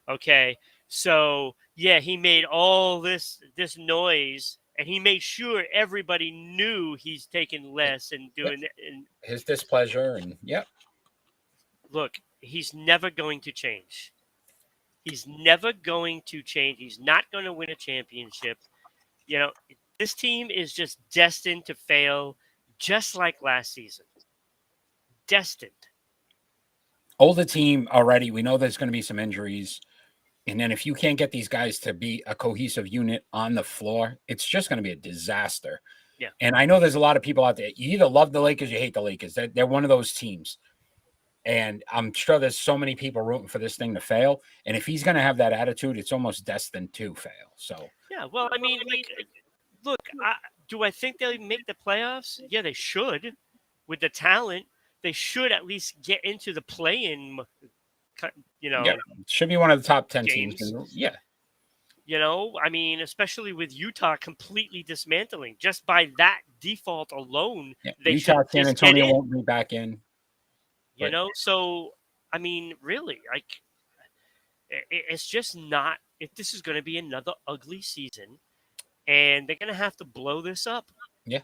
C: Okay, so yeah, he made all this noise, and he made sure everybody knew he's taking less and doing and
B: his displeasure, and
C: Look, he's never going to change. He's never going to change. He's not going to win a championship. This team is just destined to fail, just like last season. Destined.
B: Older team already. We know there's going to be some injuries. And then if you can't get these guys to be a cohesive unit on the floor, it's just going to be a disaster.
C: Yeah.
B: And I know there's a lot of people out there. You either love the Lakers or you hate the Lakers. They're one of those teams. And I'm sure there's so many people rooting for this thing to fail. And if he's going to have that attitude, it's almost destined to fail. So,
C: yeah, well, I mean, like, look, do I think they'll make the playoffs? Yeah, they should. With the talent, they should at least get into the play-in,
B: yeah, should be one of the top 10
C: games.
B: teams. Yeah.
C: I mean, especially with Utah completely dismantling. Just by that default alone, they
B: Utah,
C: should
B: San
C: just
B: Antonio
C: get in.
B: won't be back in.
C: So, I mean, really, like, it's just not. If this is going to be another ugly season, and they're going to have to blow this up.
B: Yeah.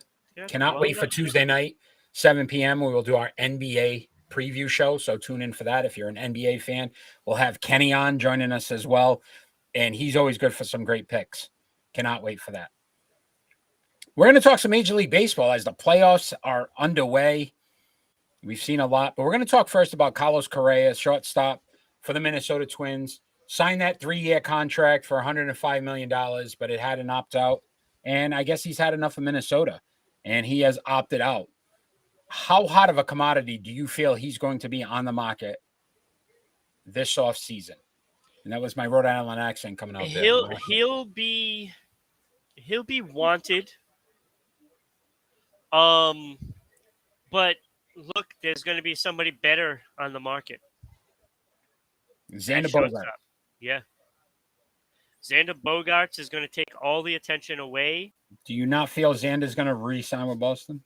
B: Cannot wait for Tuesday night, 7 p.m. We will do our NBA preview show. So tune in for that. If you're an NBA fan, we'll have Kenny on joining us as well. And he's always good for some great picks. Cannot wait for that. We're going to talk some Major League Baseball as the playoffs are underway. We've seen a lot, but we're going to talk first about Carlos Correa, shortstop for the Minnesota Twins. Signed that 3-year contract for $105 million, but it had an opt-out. And I guess he's had enough of Minnesota, and he has opted out. How hot of a commodity do you feel he's going to be on the market this offseason? And that was my Rhode Island accent coming out there.
C: He'll be wanted. But look, there's going to be somebody better on the market.
B: Xander Bogaerts.
C: Yeah. Xander Bogaerts is going to take all the attention away.
B: Do you not feel Xander's going to re-sign with Boston?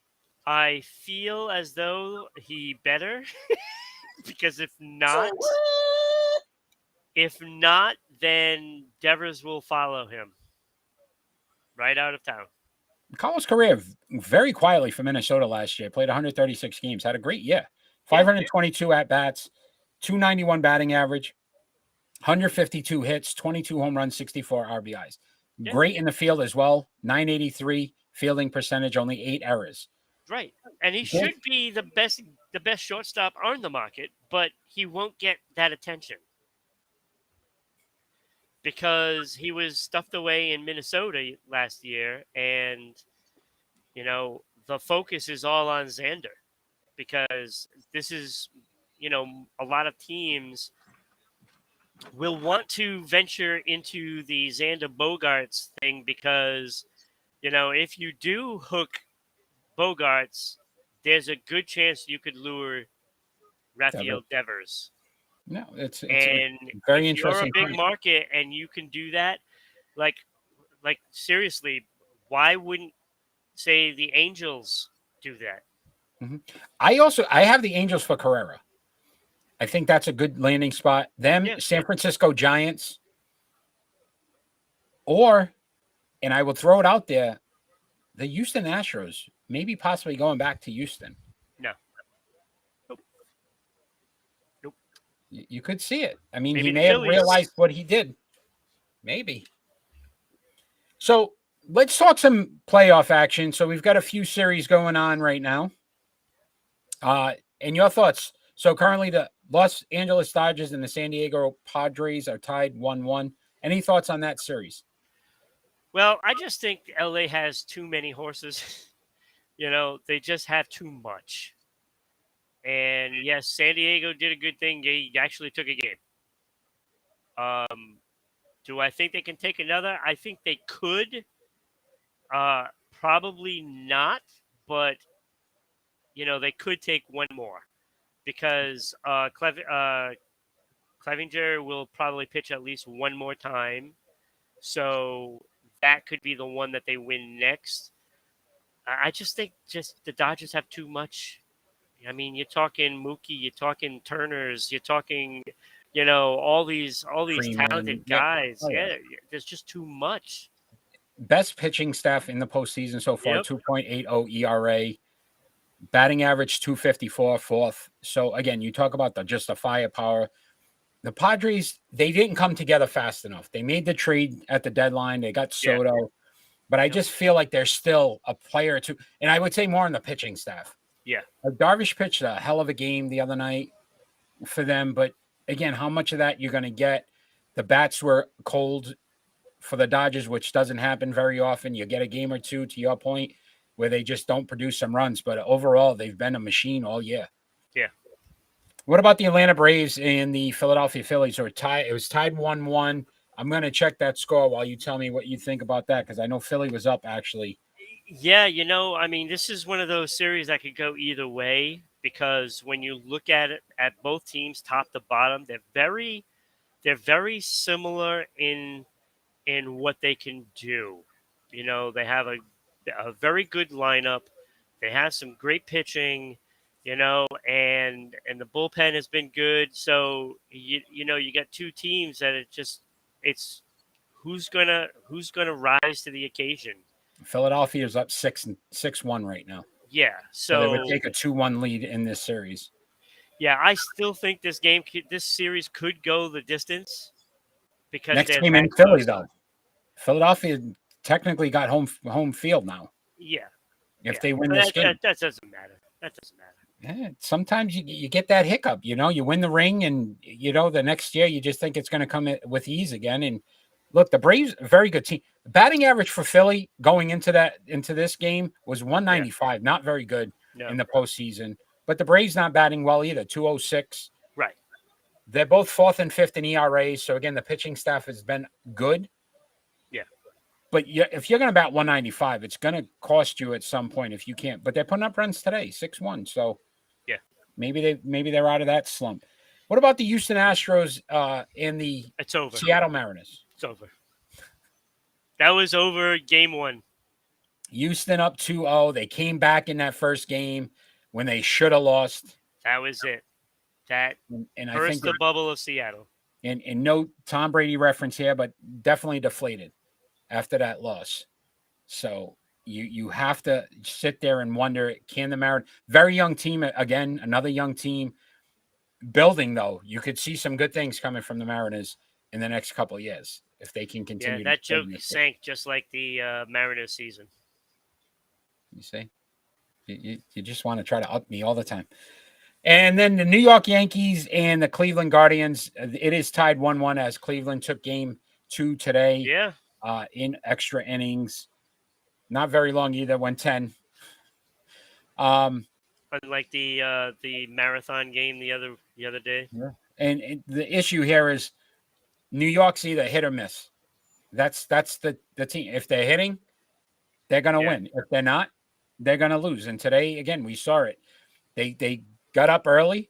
C: I feel as though he better. Because if not, then Devers will follow him right out of town.
B: Carlos Correa, very quietly for Minnesota last year, played 136 games, had a great year. 522 at-bats, 291 batting average, 152 hits, 22 home runs, 64 RBIs. Yeah. Great in the field as well, 983 fielding percentage, only 8 errors.
C: Right, and he should be the best shortstop on the market, but he won't get that attention because he was stuffed away in Minnesota last year, and the focus is all on Xander because this is, a lot of teams will want to venture into the Xander Bogaerts thing because, if you do hook Bogaerts, there's a good chance you could lure Rafael Devers.
B: No, it's
C: and
B: a very interesting.
C: You're a big market, and you can do that. Like seriously, why wouldn't say the Angels do that?
B: Mm-hmm. I have the Angels for Carrera. I think that's a good landing spot. San Francisco Giants, and I will throw it out there, the Houston Astros, maybe possibly going back to Houston.
C: No. Nope.
B: You could see it. I mean,
C: maybe
B: he may have realized what he did. Maybe. So let's talk some playoff action. So we've got a few series going on right now. And your thoughts. So currently the Los Angeles Dodgers and the San Diego Padres are tied 1-1. Any thoughts on that series?
C: Well, I just think LA has too many horses. They just have too much. And yes, San Diego did a good thing. They actually took a game. Do I think they can take another? I think they could. Probably not, but they could take one more because Clevinger will probably pitch at least one more time. So that could be the one that they win next. I just think the Dodgers have too much. I mean, you're talking Mookie, you're talking Turners, you're talking, all these talented guys. Yeah, there's just too much.
B: Best pitching staff in the postseason so far, 2.80 ERA, batting average 254, fourth. So again, you talk about just the firepower. The Padres, they didn't come together fast enough. They made the trade at the deadline. They got Soto. but I just feel like there's still a player or two, and I would say more on the pitching staff.
C: Yeah.
B: Darvish pitched a hell of a game the other night for them, but again, how much of that you're going to get? The bats were cold for the Dodgers, which doesn't happen very often. You get a game or two, to your point, where they just don't produce some runs, but overall, they've been a machine all year.
C: Yeah.
B: What about the Atlanta Braves and the Philadelphia Phillies? It was tied 1-1. I'm going to check that score while you tell me what you think about that, because I know Philly was up, actually.
C: Yeah, I mean, this is one of those series that could go either way, because when you look at it at both teams, top to bottom, they're very similar in what they can do. They have a very good lineup. They have some great pitching, and the bullpen has been good. So you got two teams that it's who's gonna rise to the occasion.
B: Philadelphia is up 6-1 right now.
C: Yeah,
B: So they would take a 2-1 lead in this series.
C: Yeah, I still think this series could go the distance, because
B: Next
C: they're
B: game
C: that
B: in Philly,
C: close.
B: though. Philadelphia technically got home field now.
C: Yeah,
B: If they win
C: But
B: this game.
C: that doesn't matter. That doesn't matter.
B: Yeah, sometimes you get that hiccup, you win the ring, and the next year you just think it's going to come with ease again. And look, the Braves, a very good team. The batting average for Philly going into this game was 195, not very good in the postseason. But the Braves not batting well either, 206.
C: Right.
B: They're both 4th and 5th in ERAs. So again, the pitching staff has been good.
C: Yeah.
B: But if you're going to bat 195, it's going to cost you at some point if you can't. But they're putting up runs today, 6-1. So
C: yeah,
B: maybe they're out of that slump. What about the Houston Astros and the
C: it's over.
B: Seattle Mariners?
C: It's over. That was over game 1.
B: Houston up 2-0. They came back in that first game when they should have lost.
C: That was it. That
B: and I
C: burst
B: think
C: the bubble of Seattle.
B: And no Tom Brady reference here, but definitely deflated after that loss. So you have to sit there and wonder, can the Mariners, very young team, again, another young team building, though, you could see some good things coming from the Mariners in the next couple of years if they can continue.
C: Yeah, that joke sank just like the Mariners season.
B: You see? You just want to try to up me all the time. And then the New York Yankees and the Cleveland Guardians, it is tied 1-1 as Cleveland took game 2 today.
C: Yeah.
B: In extra innings. Not very long either, went 10.
C: Unlike the marathon game the other day.
B: Yeah. And the issue here is New York's either hit or miss. That's the team. If they're hitting, they're going to win. If they're not, they're going to lose. And today, again, we saw it. They got up early,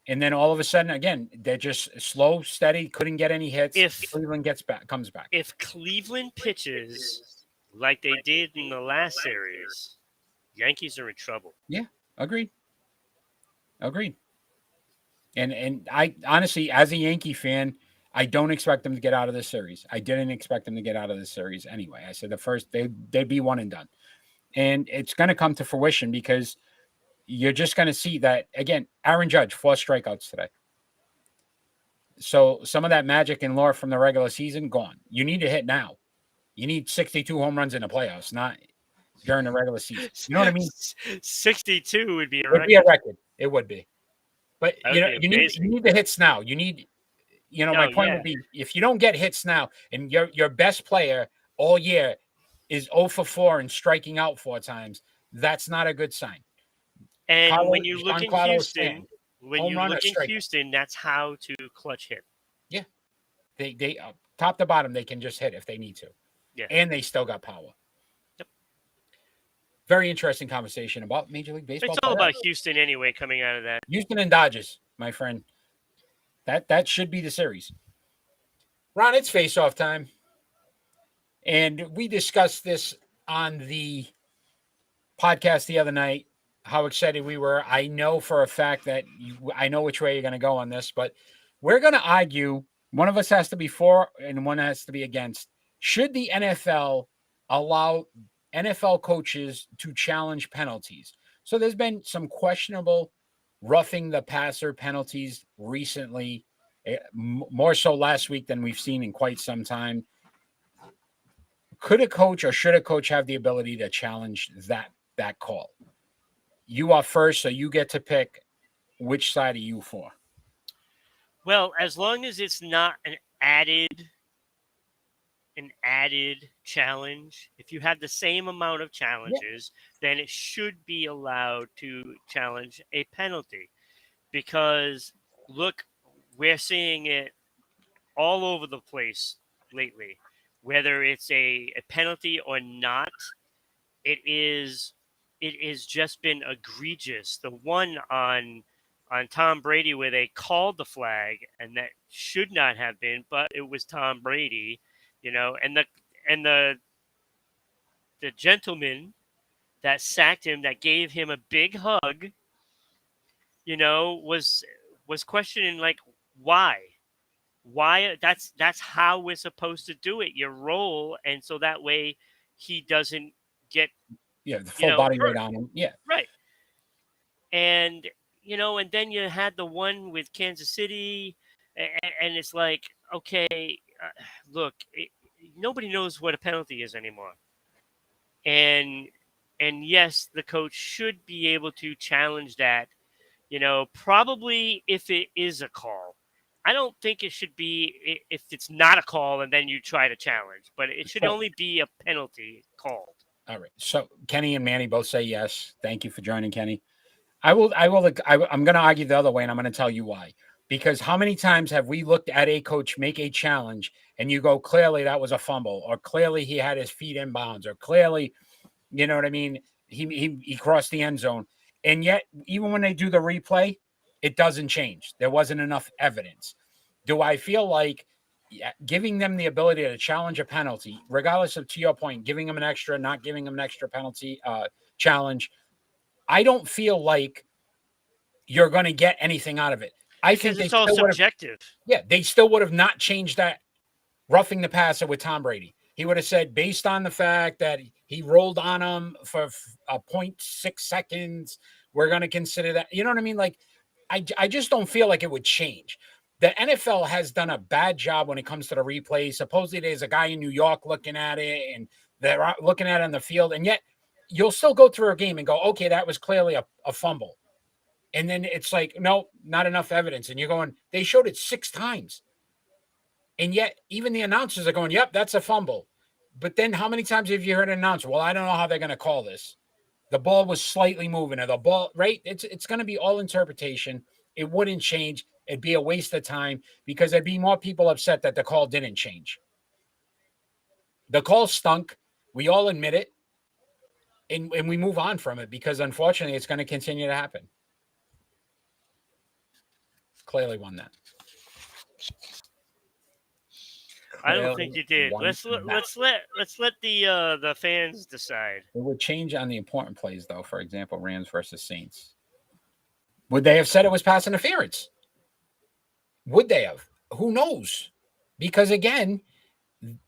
B: and then all of a sudden, again, they're just slow, steady, couldn't get any hits. If Cleveland comes back.
C: If Cleveland pitches like they did in the last series, Yankees are in trouble.
B: Yeah, agreed. And I honestly, as a Yankee fan, I don't expect them to get out of this series. I didn't expect them to get out of this series anyway. I said the first they'd be one and done. And it's going to come to fruition because you're just going to see that, again, Aaron Judge, 4 strikeouts today. So some of that magic and lore from the regular season, gone. You need to hit now. You need 62 home runs in the playoffs, not during the regular season. You know what I mean?
C: 62 would be a
B: record. It would be a record. It would be. But, you need the hits now. You need, my point would be, if you don't get hits now and your best player all year is 0 for 4 and striking out 4 times, that's not a good sign.
C: And when you look in Houston, that's how to clutch hit.
B: Yeah. They top to bottom, they can just hit if they need to.
C: Yeah.
B: And they still got power.
C: Yep.
B: Very interesting conversation about Major League Baseball.
C: It's all about Houston anyway, coming out of that.
B: Houston and Dodgers, my friend. That should be the series. Ron, it's face-off time. And we discussed this on the podcast the other night, how excited we were. I know for a fact that I know which way you're going to go on this, but we're going to argue. One of us has to be for and one has to be against. Should the NFL allow NFL coaches to challenge penalties? So there's been some questionable roughing the passer penalties recently, more so last week than we've seen in quite some time. could a coach or should a coach have the ability to challenge that call? You are first, so you get to pick which side are you for.
C: Well, as long as it's not an added challenge, if you have the same amount of challenges, then it should be allowed to challenge a penalty. Because look, we're seeing it all over the place lately. Whether it's a penalty or not, it is just been egregious. The one on Tom Brady where they called the flag and that should not have been, but it was Tom Brady, and the gentleman that sacked him, that gave him a big hug, was questioning like why that's how we're supposed to do it. You roll, and so that way he doesn't get
B: The full body weight
C: hurt.
B: on him. Yeah.
C: Right. And and then you had the one with Kansas City, and it's like, okay, look, nobody knows what a penalty is anymore. And yes, the coach should be able to challenge that, probably if it is a call. I don't think it should be if it's not a call and then you try to challenge, but it should only be a penalty called.
B: All right. So Kenny and Manny both say yes. Thank you for joining, Kenny. I'm going to argue the other way, and I'm going to tell you why. Because how many times have we looked at a coach make a challenge and you go, clearly that was a fumble, or clearly he had his feet in bounds, or clearly, you know what I mean? He crossed the end zone. And yet, even when they do the replay, it doesn't change. There wasn't enough evidence. Do I feel like giving them the ability to challenge a penalty, regardless of, to your point, giving them an extra, not giving them an extra penalty challenge, I don't feel like you're going to get anything out of it. I
C: Because
B: think
C: it's all subjective.
B: They still would have not changed that roughing the passer with Tom Brady. He would have said, based on the fact that he rolled on him for 0.6 seconds, we're going to consider that. You know what I mean? Like, I just don't feel like it would change. The NFL has done a bad job when it comes to the replays. Supposedly there's a guy in New York looking at it, and they're looking at it on the field, and yet you'll still go through a game and go, okay, that was clearly a fumble. And then it's like, no, not enough evidence. And you're going, they showed it 6 times. And yet even the announcers are going, yep, that's a fumble. But then how many times have you heard an announcer? Well, I don't know how they're going to call this. The ball was slightly moving, or the ball, right? It's going to be all interpretation. It wouldn't change. It'd be a waste of time because there'd be more people upset that the call didn't change. The call stunk. We all admit it. And we move on from it because unfortunately it's going to continue to happen. Clearly won that.
C: I don't think you did. Let's let the fans decide.
B: It would change on the important plays, though. For example, Rams versus Saints. Would they have said it was pass interference? Would they have? Who knows? Because again,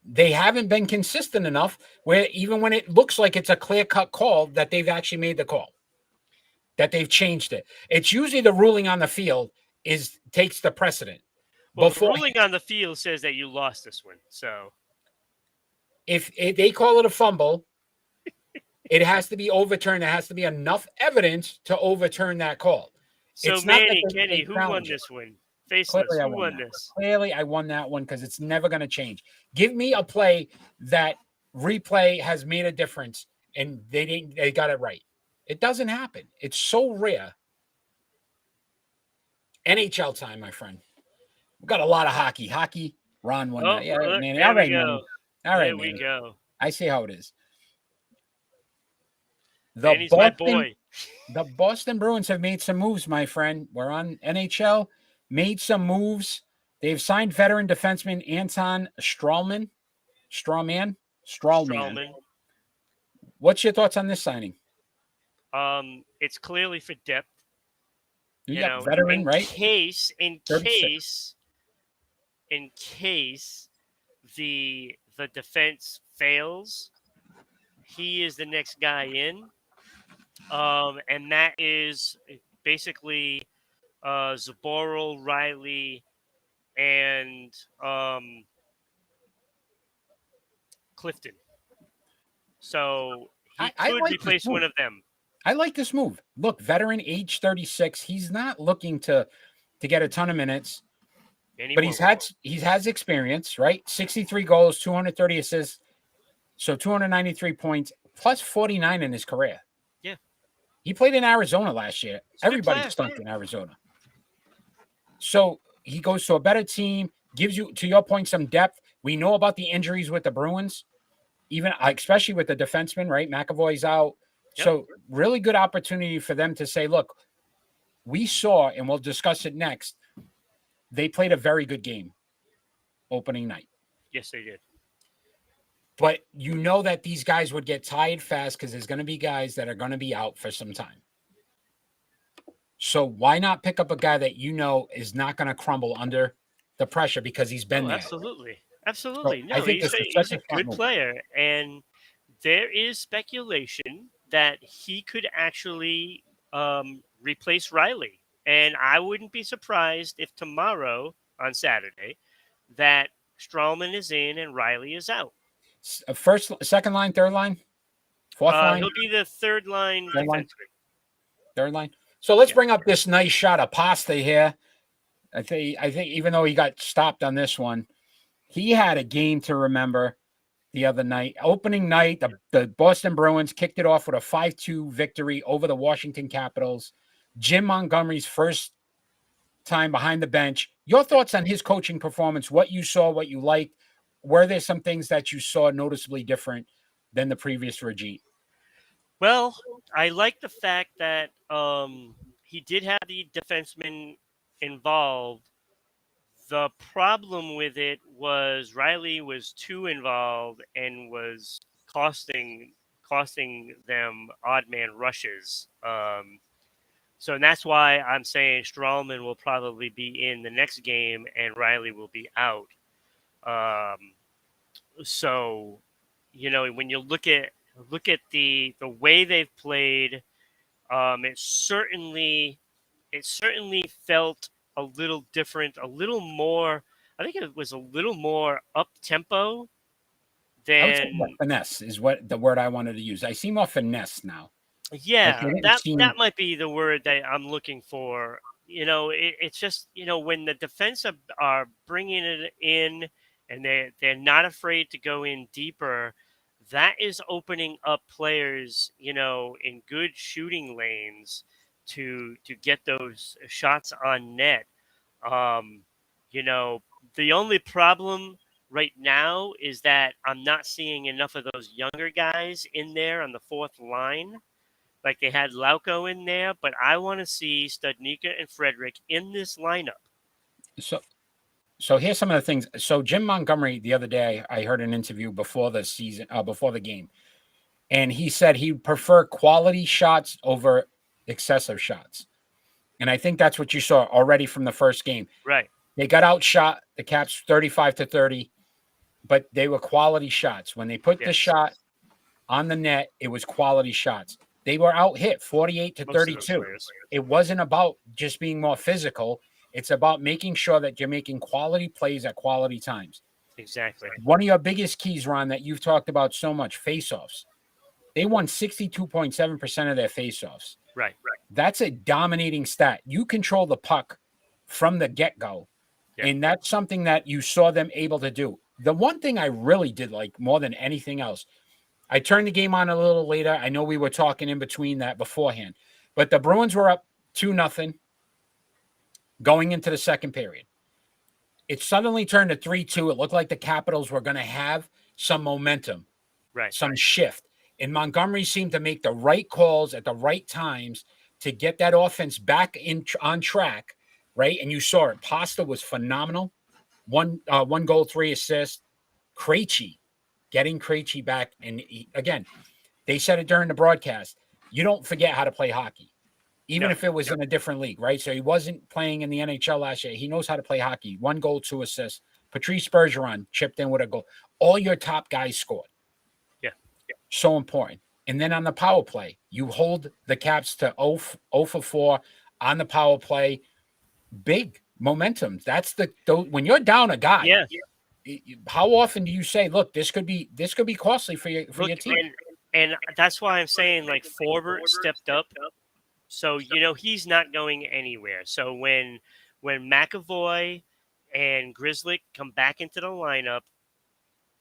B: they haven't been consistent enough where even when it looks like it's a clear-cut call, that they've actually made the call, that they've changed it. It's usually the ruling on the field takes the precedent.
C: Well, the ruling on the field says that you lost this one. So
B: if they call it a fumble, it has to be overturned. There has to be enough evidence to overturn that call.
C: So
B: it's
C: Manny, Kenny, who won this one? Faceless, who won this?
B: Clearly, I won that one because it's never going to change. Give me a play that replay has made a difference and they got it right. It doesn't happen. It's so rare. NHL time, my friend. We've got a lot of hockey. Hockey, Ron won that. Yeah, Manny.
C: There
B: All right,
C: we go.
B: Manny. All right,
C: there we
B: Manny.
C: go.
B: I see how it is.
C: Manny's my boy.
B: The Boston Bruins have made some moves, my friend. We're on NHL. Made some moves. They've signed veteran defenseman Anton Strawman. What's your thoughts on this signing?
C: It's clearly for depth.
B: Veteran, right?
C: In case the defense fails, he is the next guy in. And that is basically Zaboral, Riley, and Clifton. So he
B: I
C: could
B: like this
C: replace one
B: move.
C: of them.
B: I like this move. Look, veteran, age 36. He's not looking to get a ton of minutes,
C: And he
B: but
C: won't.
B: he has experience, right? 63 goals, 230 assists, so 293 points, plus 49 in his career.
C: Yeah.
B: He played in Arizona last year.
C: a good
B: Everybody
C: player.
B: stunk in Arizona. So he goes to a better team, gives you, to your point, some depth. We know about the injuries with the Bruins, even especially with the defenseman, right? McAvoy's out.
C: Yep.
B: So really good opportunity for them to say, look, we saw, and we'll discuss it next, they played a very good game opening night.
C: Yes, they did.
B: But you know that these guys would get tired fast because there's going to be guys that are going to be out for some time. So why not pick up a guy that you know is not going to crumble under the pressure because he's been there?
C: Absolutely. Absolutely.
B: So
C: No,
B: I think
C: he's
B: this is
C: a
B: such a
C: good
B: smart move.
C: player. And there is speculation that he could actually replace Riley. And I wouldn't be surprised if tomorrow, on Saturday, that Strawman is in and Riley is out.
B: First, second line, third line, fourth line,
C: He'll be the third line
B: Third line.
C: defenseman.
B: third line. So let's
C: Yeah.
B: bring up this nice shot of Pasta here. I think even though he got stopped on this one, he had a game to remember the other night. Opening night, the Boston Bruins kicked it off with a 5-2 victory over the Washington Capitals. Jim Montgomery's first time behind the bench. Your thoughts on his coaching performance, what you saw, what you liked? Were there some things that you saw noticeably different than the previous regime?
C: Well, I like the fact that he did have the defenseman involved. The problem with it was Riley was too involved and was costing them odd man rushes. So that's why I'm saying Strawman will probably be in the next game and Riley will be out. So, when you look at the way they've played, it certainly felt a little different, a little more. I think it was a little more up tempo
B: I would say
C: than.
B: more finesse is what the word I wanted to use. I see more finesse now.
C: Yeah,
B: Like,
C: that might be the word that I'm looking for. It's just when the defense are bringing it in and they're not afraid to go in deeper. That is opening up players, in good shooting lanes to get those shots on net. The only problem right now is that I'm not seeing enough of those younger guys in there on the fourth line. Like they had Lauko in there, but I want to see Studnicka and Frederick in this lineup.
B: So here's some of the things. So Jim Montgomery, the other day, I heard an interview before the season, before the game, and he said he'd prefer quality shots over excessive shots. And I think that's what you saw already from the first game.
C: Right.
B: They got outshot the Caps 35-30, but they were quality shots. When they put the shot on the net, it was quality shots. They were out hit 48-32. It wasn't about just being more physical. It's about making sure that you're making quality plays at quality times.
C: Exactly.
B: One of your biggest keys, Ron, that you've talked about so much, face-offs. They won 62.7% of their face-offs.
C: Right.
B: That's a dominating stat. You control the puck from the get-go, and that's something that you saw them able to do. The one thing I really did like more than anything else, I turned the game on a little later. I know we were talking in between that beforehand, but the Bruins were up 2-0 going into the second period. It suddenly turned to 3-2. It looked like the Capitals were going to have some momentum, some shift. And Montgomery seemed to make the right calls at the right times to get that offense back on track, right? And you saw it. Pasta was phenomenal. One goal, 3 assists. Krejci, getting Krejci back. And again, they said it during the broadcast. You don't forget how to play hockey, even if it was in a different league, right? So he wasn't playing in the NHL last year. He knows how to play hockey. 1 goal, 2 assists. Patrice Bergeron chipped in with a goal. All your top guys scored. So important. And then on the power play, you hold the Caps to 0 for 4 on the power play. Big momentum. That's when you're down a guy. How often do you say, "Look, this could be costly for your team"?
C: and that's why I'm saying like Forbert stepped up. So he's not going anywhere. So when McAvoy and Grizzly come back into the lineup,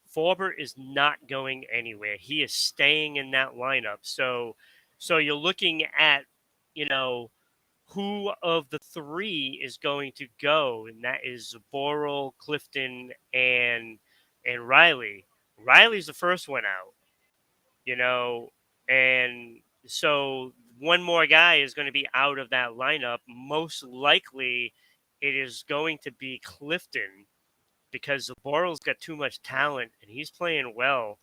C: Forbert is not going anywhere. He is staying in that lineup. So you're looking at you know who of the three is going to go, and that is Borrell, Clifton, and Riley. Riley's the first one out, and so one more guy is going to be out of that lineup. Most likely, it is going to be Clifton because Borrell's got too much talent and he's playing well.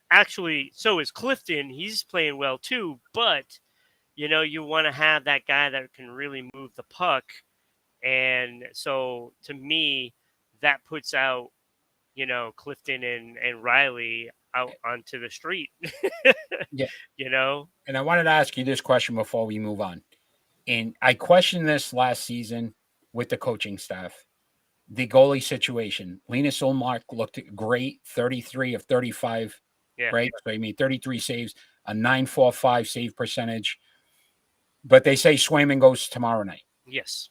C: Actually, so is Clifton. He's playing well too, but you want to have that guy that can really move the puck. And so to me, that puts out, Clifton and Riley out onto the street,
B: Yeah.
C: you know?
B: And I wanted to ask you this question before we move on. And I questioned this last season with the coaching staff. The goalie situation. Linus Ullmark looked great, 33 of 35,
C: Yeah.
B: right? So he made 33 saves, a 9.45 save percentage. But they say Swayman goes tomorrow night.
C: Yes.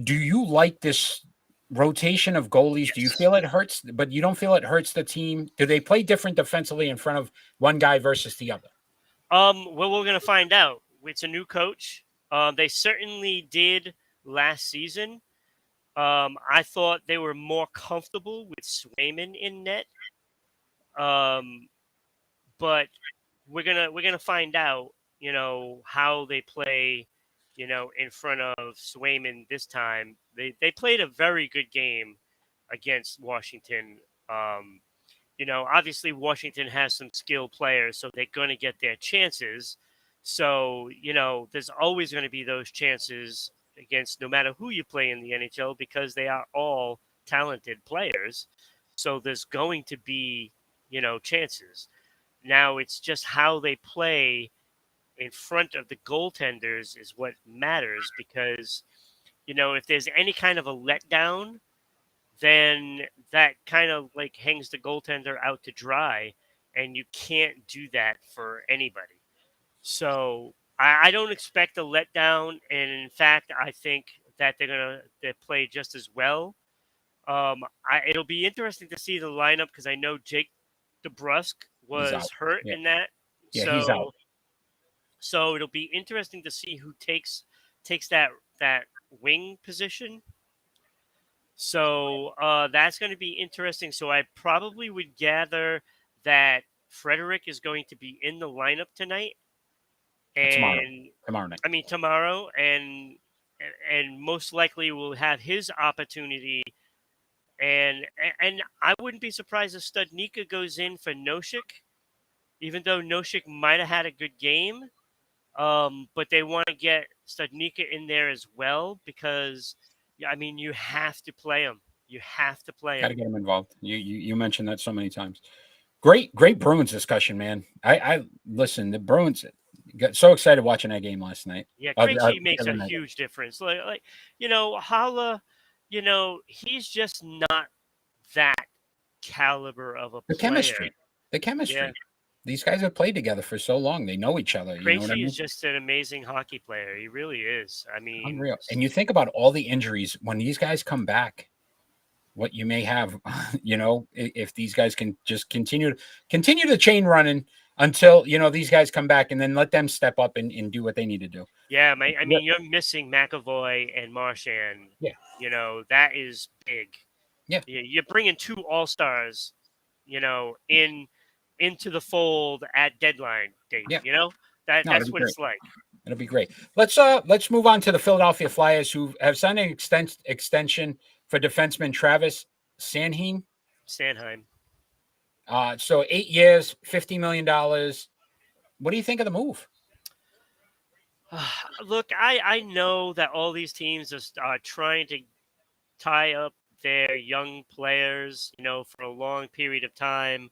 B: Do you like this rotation of goalies? Do you
C: Yes.
B: feel it hurts, but you don't feel it hurts the team? Do they play different defensively in front of one guy versus the other?
C: Well, we're gonna find out. It's a new coach. They certainly did last season. I thought they were more comfortable with Swayman in net. But we're gonna find out, how they play, in front of Swayman this time. They played a very good game against Washington. Obviously Washington has some skilled players, so they're gonna get their chances. So, there's always going to be those chances against no matter who you play in the NHL because they are all talented players. So there's going to be, chances. Now it's just how they play in front of the goaltenders is what matters because, if there's any kind of a letdown, then that kind of like hangs the goaltender out to dry, and you can't do that for anybody. So I don't expect a letdown, and in fact, I think that they're gonna they play just as well. It'll be interesting to see the lineup because I know Jake DeBrusque
B: He's
C: was
B: out.
C: hurt
B: Yeah.
C: in that.
B: Yeah, he's out.
C: So it'll be interesting to see who takes that wing position. So that's going to be interesting. So I probably would gather that Frederick is going to be in the lineup tonight,
B: Tomorrow.
C: and
B: Tomorrow night.
C: I mean tomorrow, and most likely will have his opportunity. And I wouldn't be surprised if Studnicka goes in for Noshik, even though Noshik might have had a good game. But they want to get Studnicka in there as well because, I mean, you have to play him. You have to play
B: Got to
C: him.
B: get him involved. You mentioned that so many times. Great Bruins discussion, man. I listen. The Bruins got so excited watching that game last night.
C: Yeah, Krejci makes a
B: night.
C: huge difference. Like Hala, he's just not that caliber of a
B: The
C: player.
B: chemistry.
C: Yeah.
B: These guys have played together for so long. They know each other. You know what I
C: Krejci
B: mean?
C: is just an amazing hockey player. He really is. I mean,
B: Unreal. And you think about all the injuries when these guys come back. What you may have, if these guys can just continue the chain running until these guys come back, and then let them step up and do what they need to do.
C: Yeah, I mean, you're missing McAvoy and Marchand.
B: Yeah.
C: That is big.
B: Yeah.
C: You're bringing two all-stars, into the fold at deadline date.
B: Yeah.
C: That's
B: it'll be
C: what
B: great.
C: it's like.
B: It'll be great. Let's move on to the Philadelphia Flyers, who have signed an extension for defenseman Travis Sanheim. So 8 years, $50 million. What do you think of the move?
C: Look, I know that all these teams are trying to tie up their young players, for a long period of time.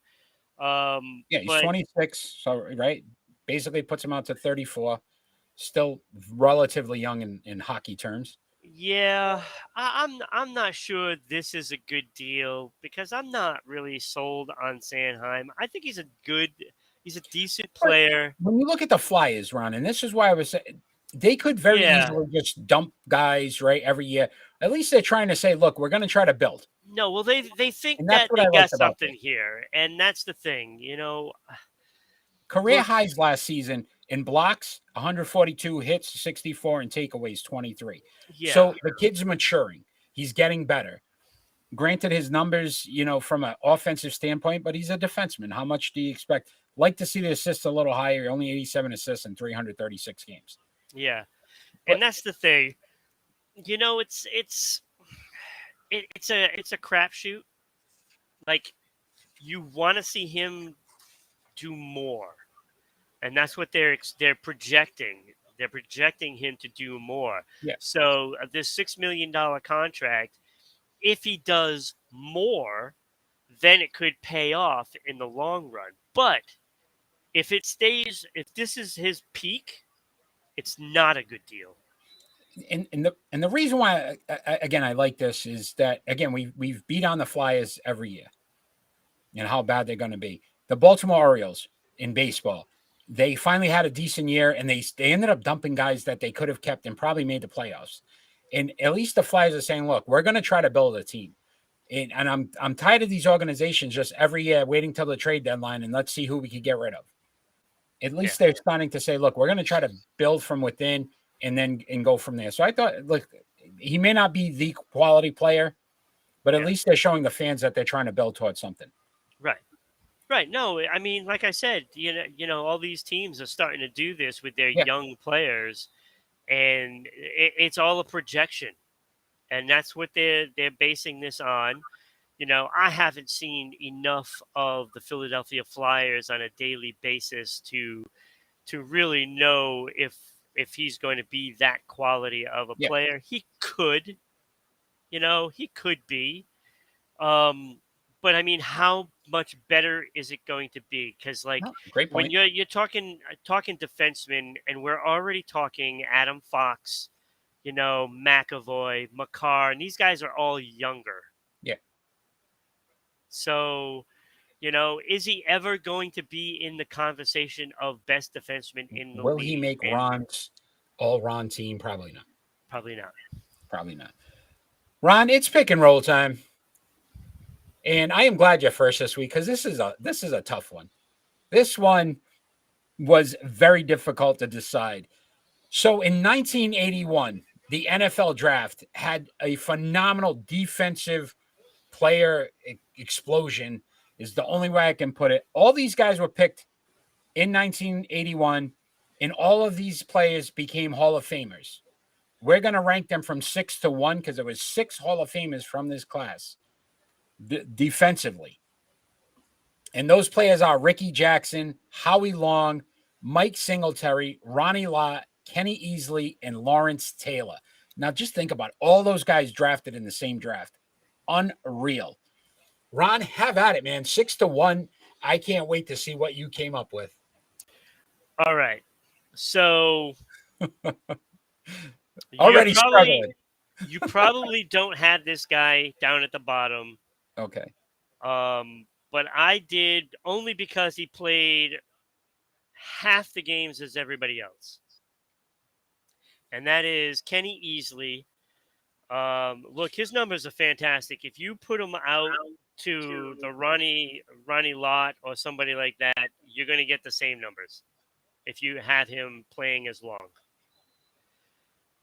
B: He's
C: but
B: 26, so right, basically puts him out to 34. Still relatively young in hockey terms.
C: yeah, I'm not sure this is a good deal because I'm not really sold on Sanheim. I think he's a good He's a decent player.
B: When you look at the Flyers, Ron, and this is why I was saying they could very easily just dump guys right every year. At least they're trying to say, look, we're going to try to build.
C: No, well, they think
B: And that's
C: that
B: what
C: they
B: I
C: got
B: liked about
C: something here, and that's the thing.
B: Career
C: Look,
B: highs last season in blocks, 142 hits, 64, and takeaways, 23.
C: yeah,
B: So the kid's maturing. He's getting better. Granted, his numbers, from an offensive standpoint, but he's a defenseman. How much do you expect? Like to see the assists a little higher. Only 87 assists in 336 games.
C: yeah,
B: But-
C: and that's the thing. It's a crapshoot. Like, you want to see him do more, and that's what they're projecting. They're projecting him to do more.
B: Yeah.
C: So this $6 million contract, if he does more, then it could pay off in the long run. But if this is his peak, it's not a good deal.
B: And the reason why I like this is that again we've beat on the Flyers every year and how bad they're going to be. The Baltimore Orioles in baseball, they finally had a decent year and they ended up dumping guys that they could have kept and probably made the playoffs. And at least the Flyers are saying, look, we're going to try to build a team. And I'm tired of these organizations just every year waiting till the trade deadline and let's see who we could get rid of. At least they're starting to say, look, we're going to try to build from within and go from there. So I thought, look, he may not be the quality player, but at least they're showing the fans that they're trying to build towards something.
C: Right. No, I mean, like I said, all these teams are starting to do this with their young players, and it's all a projection, and that's what they're basing this on. I haven't seen enough of the Philadelphia Flyers on a daily basis to really know if he's going to be that quality of a player. He could, he could be. But I mean, how much better is it going to be? Because
B: great
C: when
B: point.
C: you're talking defensemen, and we're already talking Adam Fox, McAvoy, Makar, and these guys are all younger.
B: Yeah.
C: So, is he ever going to be in the conversation of best defenseman in the league?
B: Will he make Ron's all-Ron team? Probably not.
C: Probably not.
B: Probably not. Ron, it's pick and roll time. And I am glad you're first this week because this is a tough one. This one was very difficult to decide. So in 1981, the NFL draft had a phenomenal defensive player explosion, is the only way I can put it. All these guys were picked in 1981, and all of these players became Hall of Famers. We're going to rank them from 6 to 1 because there was 6 Hall of Famers from this class defensively. And those players are Ricky Jackson, Howie Long, Mike Singletary, Ronnie Lott, Kenny Easley, and Lawrence Taylor. Now, just think about it. All those guys drafted in the same draft. Unreal. Ron, have at it, man. 6 to 1. I can't wait to see what you came up with.
C: All right. So
B: already struggling.
C: You probably don't have this guy down at the bottom.
B: Okay.
C: But I did only because he played half the games as everybody else. And that is Kenny Easley. Look, his numbers are fantastic. If you put him out to the Ronnie Lott or somebody like that, you're going to get the same numbers if you had him playing as long.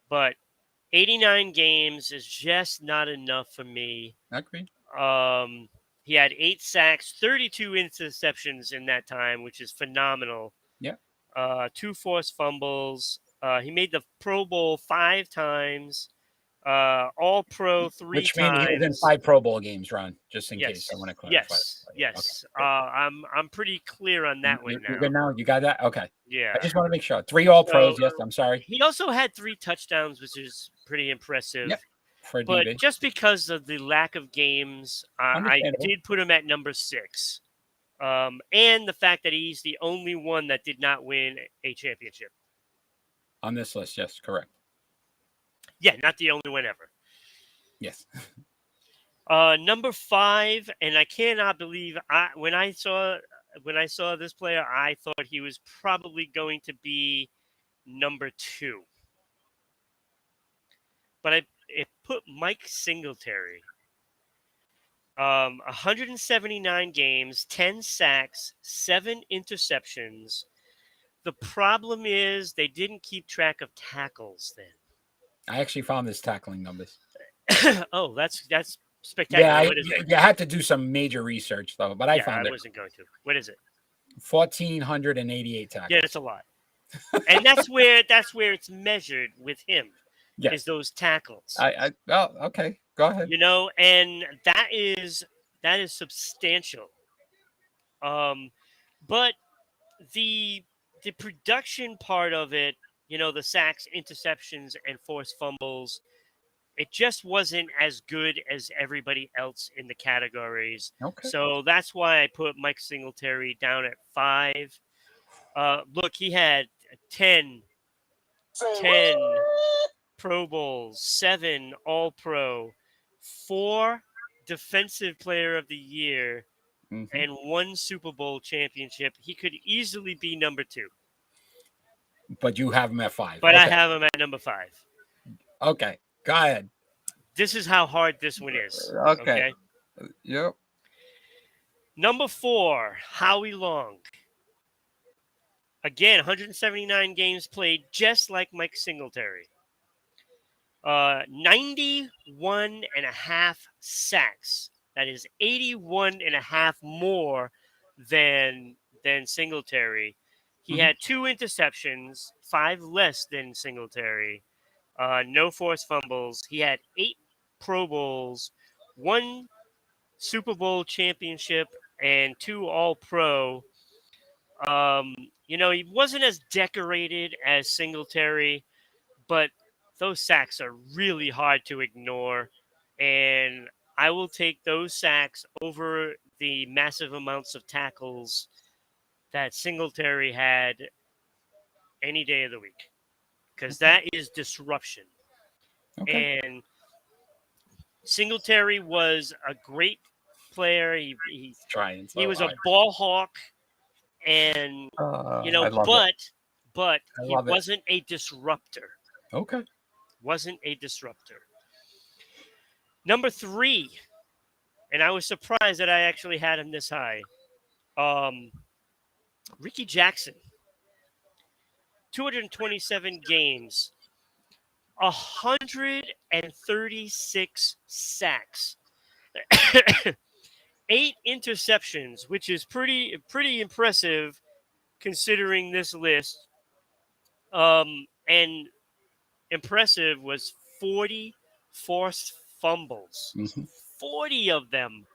C: But 89 games is just not enough for me.
B: Agreed.
C: He had 8 sacks, 32 interceptions in that time, which is phenomenal.
B: Yeah.
C: 2 forced fumbles. He made the Pro Bowl 5 times. All Pro 3
B: Which
C: times.
B: means he was in 5 Pro Bowl games, Ron, just in case I want to clarify.
C: Yes.
B: Okay.
C: I'm pretty clear on that one now.
B: You're good now? You got that? Okay.
C: Yeah.
B: I just want to make sure. 3 All-Pros, yes, I'm sorry.
C: He also had 3 touchdowns, which is pretty impressive.
B: Yep. For
C: But
B: DB.
C: just because of the lack of games, I did put him at number 6. And the fact that he's the only one that did not win a championship.
B: On this list, yes, correct.
C: Yeah, not the only one ever.
B: Yes.
C: Number 5, and I cannot believe when I saw this player, I thought he was probably going to be number 2. But I put Mike Singletary. 179 games, 10 sacks, 7 interceptions. The problem is they didn't keep track of tackles then.
B: I actually found his tackling numbers.
C: Oh, that's spectacular.
B: Yeah,
C: What is it?
B: I had to do some major research though, but I found
C: I
B: it.
C: wasn't going to. What is it?
B: 1,488 tackles.
C: Yeah, that's a lot. And that's where it's measured with him.
B: Yes.
C: Is those tackles.
B: Well, okay. Go ahead.
C: And that is substantial. But the production part of it, the sacks, interceptions, and forced fumbles, it just wasn't as good as everybody else in the categories.
B: Okay.
C: So that's why I put Mike Singletary down at 5. Look, he had 10 Pro Bowls, 7 All-Pro, 4 Defensive Player of the Year, and 1 Super Bowl championship. He could easily be number 2.
B: But you have him at 5.
C: But
B: okay.
C: I have him at number 5.
B: Okay. Go ahead.
C: This is how hard this one is.
B: Okay. Yep.
C: Number 4, Howie Long. Again, 179 games played, just like Mike Singletary. 91 and a half sacks. That is 81 and a half more than Singletary. He had 2 interceptions, 5 less than Singletary. No forced fumbles. He had 8 Pro Bowls, 1 Super Bowl championship, and 2 All-Pro. He wasn't as decorated as Singletary, but those sacks are really hard to ignore, and I will take those sacks over the massive amounts of tackles that Singletary had any day of the week, because that is disruption.
B: Okay.
C: And Singletary was a great player. He was a ball hawk, and but he wasn't a disruptor.
B: Okay.
C: Wasn't a disruptor. Number 3, and I was surprised that I actually had him this high. Ricky Jackson. 227 games, 136 sacks, 8 interceptions, which is pretty impressive considering this list. And impressive was 40 forced fumbles. 40 of them.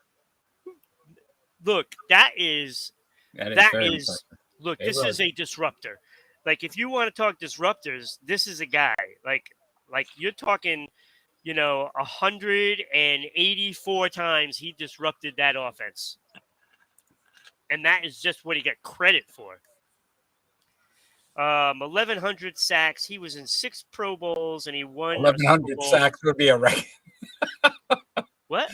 C: Look, that is look, this is a disruptor. Like, if you want to talk disruptors, this is a guy. Like you're talking, 184 times he disrupted that offense. And that is just what he got credit for. 1,100 sacks. He was in 6 Pro Bowls, and he won
B: 1,100 sacks would be a record.
C: What?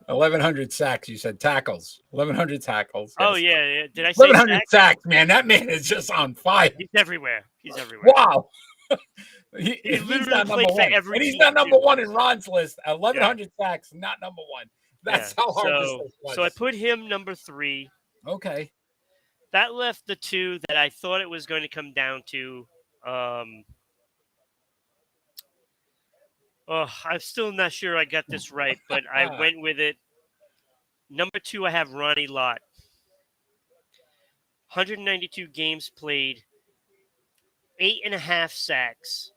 B: 1,100 sacks. You said tackles. 1,100 tackles.
C: Oh, yeah. Did I say
B: 1,100 sacks, man? That man is just on fire.
C: He's everywhere.
B: Wow.
C: He's
B: he's not number
C: for
B: 1.
C: every
B: And he's
C: team,
B: not number
C: too.
B: 1 in Ron's list. 1,100 sacks, not number 1. That's how hard this list was.
C: So I put him number 3.
B: Okay.
C: That left the 2 that I thought it was going to come down to. I'm still not sure I got this right, but I went with it. Number 2, I have Ronnie Lott. 192 games played, 8.5 sacks,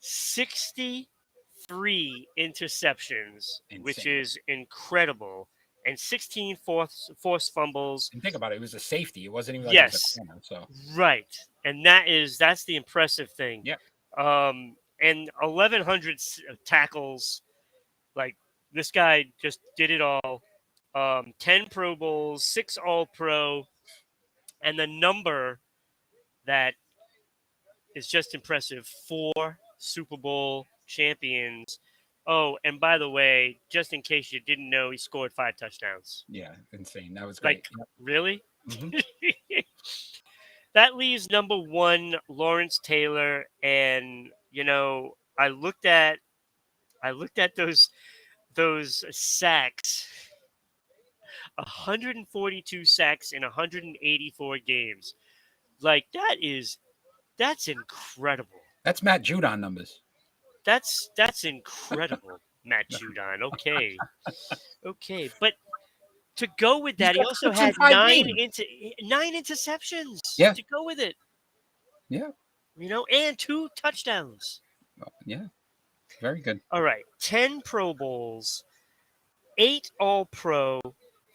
C: 63 interceptions, which is incredible, and 16 forced fumbles.
B: And think about it; it was a safety. It wasn't even like
C: yes,
B: it was a corner, so
C: right, and that's the impressive thing.
B: Yeah.
C: And 1,100 tackles. Like, this guy just did it all. 10 Pro Bowls, 6 All-Pro, and the number that is just impressive: 4 Super Bowl champions. Oh, and by the way, just in case you didn't know, he scored 5 touchdowns.
B: Yeah, insane. That was great.
C: Really? That leaves number 1 Lawrence Taylor, and I looked at those sacks. 142 sacks in 184 games. Like that's incredible.
B: That's Matt Judon numbers.
C: That's incredible, Matt Judon. Okay, but to go with that, he
B: got
C: also
B: 6 in
C: had
B: 5
C: nine
B: games.
C: interceptions.
B: Yeah.
C: To go with it,
B: Yeah.
C: and 2 touchdowns.
B: Yeah. Very good.
C: All right, 10 Pro Bowls, 8 All-Pro,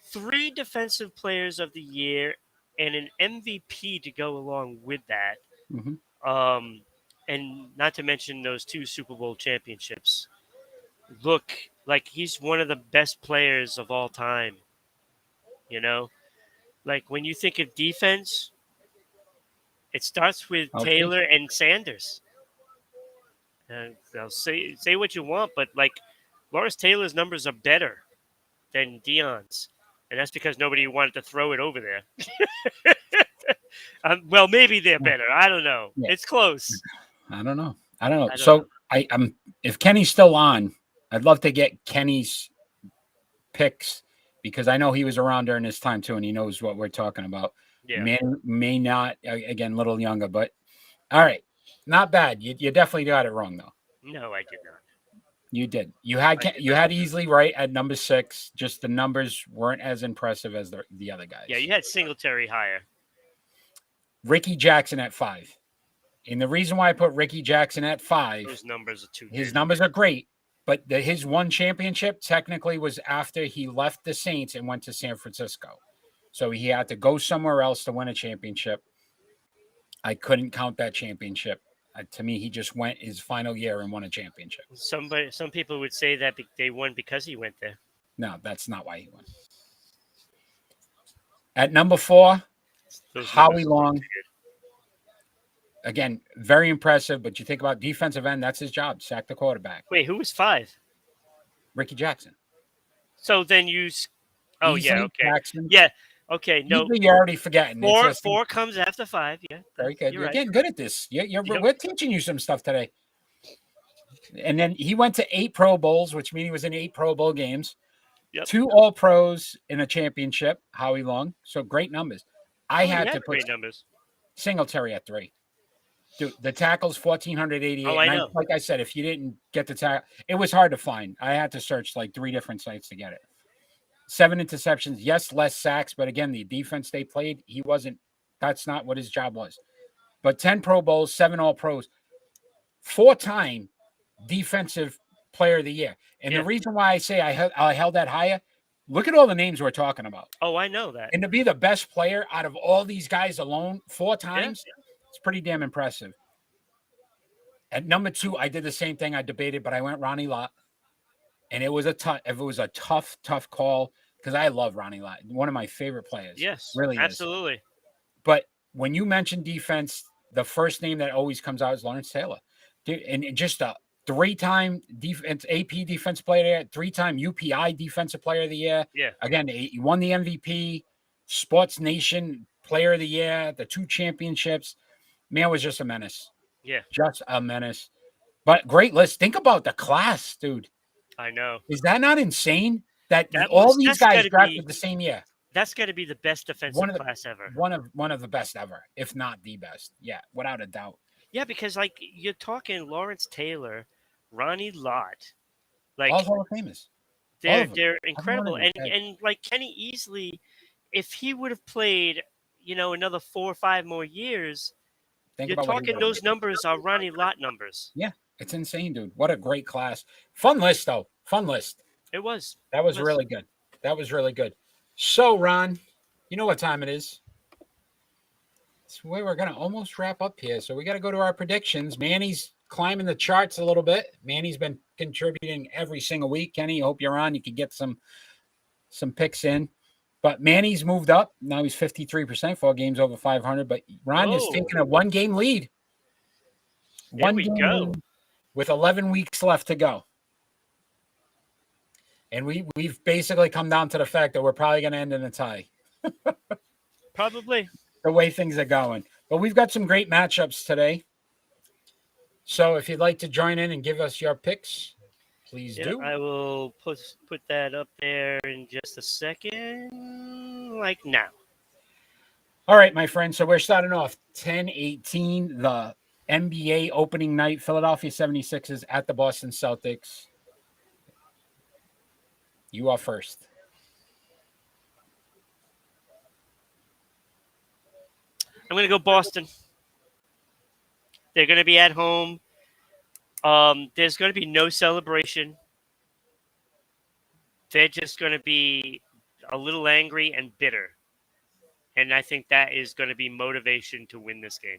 C: 3 Defensive Players of the Year, and an MVP to go along with that.
B: Mhm.
C: And not to mention those 2 Super Bowl championships. Look, like he's one of the best players of all time. Like when you think of defense, it starts with
B: Okay.
C: Taylor and Sanders. And I'll say what you want, but like Lawrence Taylor's numbers are better than Dion's, and that's because nobody wanted to throw it over there. Well, maybe they're better. I don't know.
B: Yeah.
C: It's close.
B: I don't know.
C: know.
B: So I'm if Kenny's still on, I'd love to get Kenny's picks because I know he was around during this time too, and he knows what we're talking about.
C: Yeah.
B: May not again, a little younger, but all right, not bad. You definitely got it wrong though.
C: No, I did not.
B: You did. You had easily right at number 6. Just the numbers weren't as impressive as the other guys.
C: Yeah, you had Singletary higher.
B: Ricky Jackson at 5. And the reason why I put Ricky Jackson at 5,
C: Those numbers are too good.
B: his numbers are great, but his one championship technically was after he left the Saints and went to San Francisco. So he had to go somewhere else to win a championship. I couldn't count that championship. To me, he just went his final year and won a championship.
C: Some people would say that they won because he went there.
B: No, that's not why he won. At number 4, Howie Long. Again, very impressive, but you think about defensive end, that's his job, sack the quarterback.
C: Wait, who was 5?
B: Ricky Jackson.
C: So then oh,
B: Easily,
C: yeah, okay.
B: Jackson.
C: Yeah, okay, no.
B: Easily, you're already forgetting.
C: Four comes after 5, yeah.
B: Very good. You're
C: right.
B: getting good at this. We're teaching you some stuff today. And then he went to 8 Pro Bowls, which means he was in 8 Pro Bowl games.
C: Yep.
B: 2 All-Pros in a championship, Howie Long. So great numbers. I had to put
C: great numbers.
B: Singletary at 3. Dude, the tackles 1,488.
C: Oh, I know.
B: Like I said, if you didn't get the tackle, it was hard to find. I had to search like 3 different sites to get it. 7 interceptions. Yes, less sacks, but again, the defense they played, that's not what his job was. But 10 Pro Bowls, 7 All-Pros, 4-time defensive player of the year. And the reason why I say I held that higher, look at all the names we're talking about.
C: Oh, I know that.
B: And to be the best player out of all these guys alone 4 times, it's pretty damn impressive. At number 2, I did the same thing. I debated, but I went Ronnie Lott. And it was a tough call because I love Ronnie Lott, one of my favorite players.
C: Yes,
B: really
C: absolutely.
B: is. But when you mention defense, the first name that always comes out is Lawrence Taylor. Dude, and just a 3-time defense AP defense player of the year, 3-time UPI defensive player of the year.
C: Yeah.
B: Again, he won the MVP, Sports Nation player of the year, the 2 championships. Man was just a menace.
C: Yeah.
B: Just a menace. But great list. Think about the class, dude.
C: I know.
B: Is that not insane? All these guys drafted the same year.
C: That's got to be the best defensive class ever.
B: One of the best ever, if not the best. Yeah, without a doubt.
C: Yeah, because like you're talking Lawrence Taylor, Ronnie Lott, like
B: all Hall of Famers.
C: They're incredible, and like Kenny Easley, if he would have played, another 4 or 5 more years, you're talking those numbers are Ronnie Lott numbers.
B: Yeah, it's insane, dude. What a great class. Fun list, though. Fun list.
C: It was.
B: That was really good. That was really good. So, Ron, you know what time it is. It's where we're going to almost wrap up here. So we got to go to our predictions. Manny's climbing the charts a little bit. Manny's been contributing every single week. Kenny, hope you're on. You can get some picks in. But Manny's moved up. Now he's 53%, 4 games over 500. But Ron is taking a 1-game lead.
C: There we go.
B: With 11 weeks left to go. And we've basically come down to the fact that we're probably going to end in a tie.
C: Probably.
B: the way things are going. But we've got some great matchups today. So if you'd like to join in and give us your picks, please
C: Yeah,
B: do.
C: I will put that up there in just a second, like now.
B: All right, my friend. So we're starting off 10-18, the NBA opening night, Philadelphia 76ers at the Boston Celtics. You are first.
C: I'm going to go Boston. They're going to be at home. There's going to be no celebration. They're just going to be a little angry and bitter. And I think that is going to be motivation to win this game.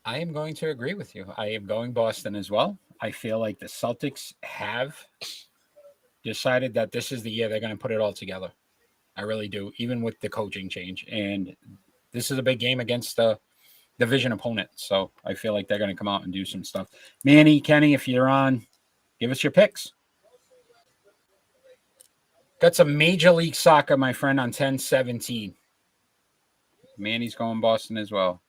B: I am going to agree with you. I am going Boston as well. I feel like the Celtics have decided that this is the year they're going to put it all together. I really do, even with the coaching change. And this is a big game against the division opponent. So I feel like they're going to come out and do some stuff. Manny, Kenny, if you're on, give us your picks. Got some Major League Soccer, my friend, on 10-17. Manny's going Boston as well.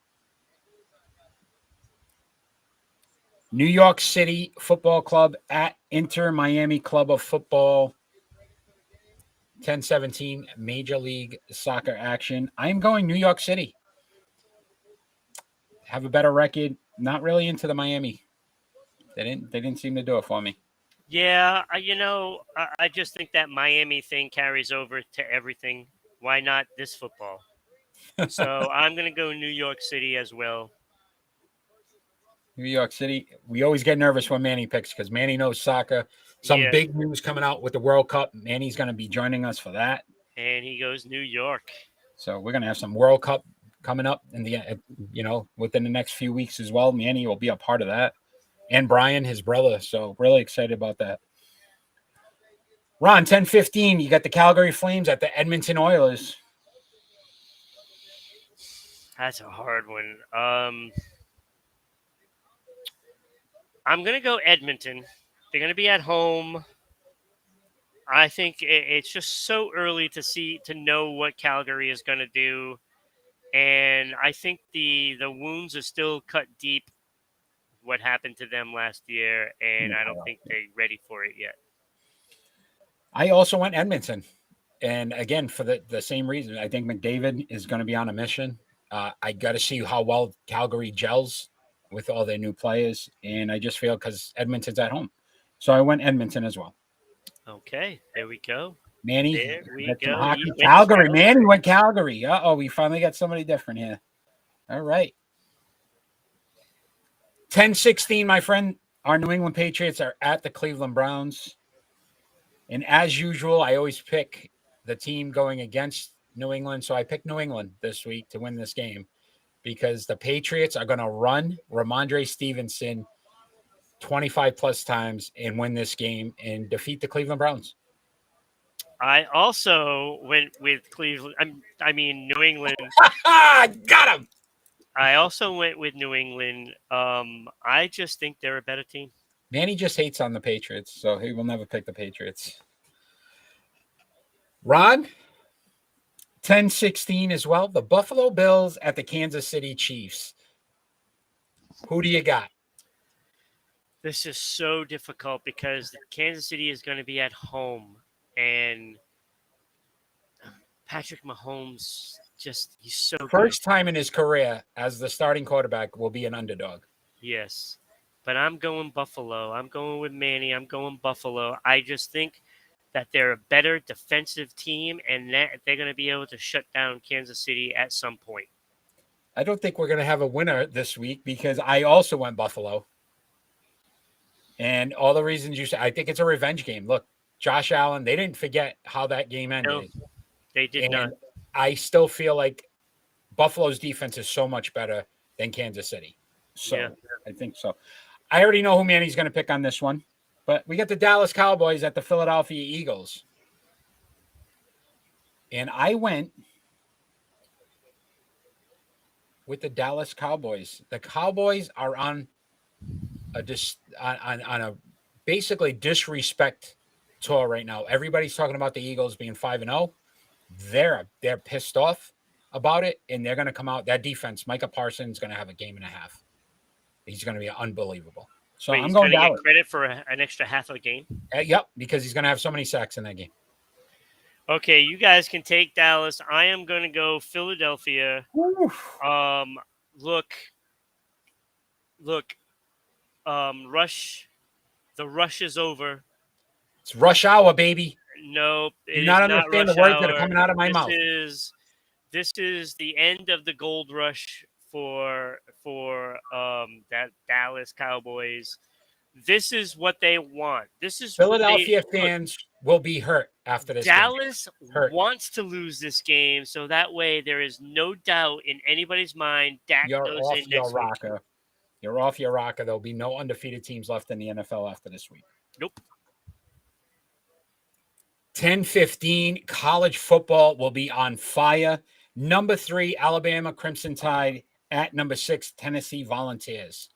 B: New York City Football Club at Inter Miami Club of Football. 10-17 Major League Soccer action. I'm going New York City. Have a better record. Not really into the Miami. They didn't seem to do it for me.
C: Yeah, I just think that Miami thing carries over to everything. Why not this football? So I'm going to go New York City as well.
B: New York City. We always get nervous when Manny picks because Manny knows soccer. Some
C: Yeah.
B: big news coming out with the World Cup. Manny's going to be joining us for that.
C: And he goes New York.
B: So we're going to have some World Cup coming up in the within the next few weeks as well. Manny will be a part of that, and Brian, his brother. So really excited about that. Ron, 10-15. You got the Calgary Flames at the Edmonton Oilers.
C: That's a hard one. I'm going to go Edmonton. They're going to be at home. I think it's just so early to know what Calgary is going to do. And I think the wounds are still cut deep, what happened to them last year, and I don't think they're ready for it yet.
B: I also went Edmonton. And again, for the same reason, I think McDavid is going to be on a mission. I got to see how well Calgary gels with all their new players. And I just feel because Edmonton's at home. So I went Edmonton as well.
C: Okay, there we go.
B: Manny,
C: There we go.
B: Calgary. Manny went Calgary. Uh-oh, we finally got somebody different here. All right. 10-16, my friend. Our New England Patriots are at the Cleveland Browns. And as usual, I always pick the team going against New England. So I picked New England this week to win this game because the Patriots are going to run Ramondre Stevenson 25 plus times and win this game and defeat the Cleveland Browns.
C: I also went with Cleveland. New England.
B: Got him.
C: I also went with New England. I just think they're a better team.
B: Manny just hates on the Patriots, so he will never pick the Patriots. Ron, 10-16 as well. The Buffalo Bills at the Kansas City Chiefs. Who do you got?
C: This is so difficult because Kansas City is going to be at home, and Patrick Mahomes he's so
B: First
C: good.
B: time in his career as the starting quarterback will be an underdog.
C: Yes. But I'm going Buffalo. I'm going with Manny. I'm going Buffalo. I just think that they're a better defensive team and that they're going to be able to shut down Kansas City at some point.
B: I don't think we're going to have a winner this week because I also went Buffalo. And all the reasons you said, I think it's a revenge game. Look, Josh Allen, they didn't forget how that game ended.
C: No, they did not.
B: I still feel like Buffalo's defense is so much better than Kansas City. So yeah. I think so. I already know who Manny's going to pick on this one, but we got the Dallas Cowboys at the Philadelphia Eagles. And I went with the Dallas Cowboys. The Cowboys are on a basically disrespect tour right now. Everybody's talking about the Eagles being 5-0. they're pissed off about it, and they're going to come out. That defense, Micah Parsons, is going to have a game and a half. He's going to be unbelievable. So
C: Wait,
B: I'm
C: he's
B: going
C: going to get
B: Dallas.
C: credit for an extra half of a game?
B: Yep, because he's going to have so many sacks in that game.
C: Okay, you guys can take Dallas. I am going to go Philadelphia.
B: Oof.
C: Look. Rush. The rush is over.
B: It's rush hour, baby.
C: Nope, it
B: Do
C: is
B: not
C: not
B: understand
C: rush
B: the words that are
C: hour.
B: coming out of my mouth.
C: This is the end of the gold rush for that Dallas Cowboys. This is what they want. This is
B: Philadelphia
C: what
B: fans will be hurt after this
C: Dallas
B: game. Hurt.
C: wants to lose this game, so that way there is no doubt in anybody's mind Dak
B: You're
C: goes
B: off
C: in
B: your
C: next week.
B: rocker. You're off your rocker. There'll be no undefeated teams left in the NFL after this week.
C: Nope.
B: 10-15, college football will be on fire. Number 3, Alabama Crimson Tide at number 6, Tennessee Volunteers.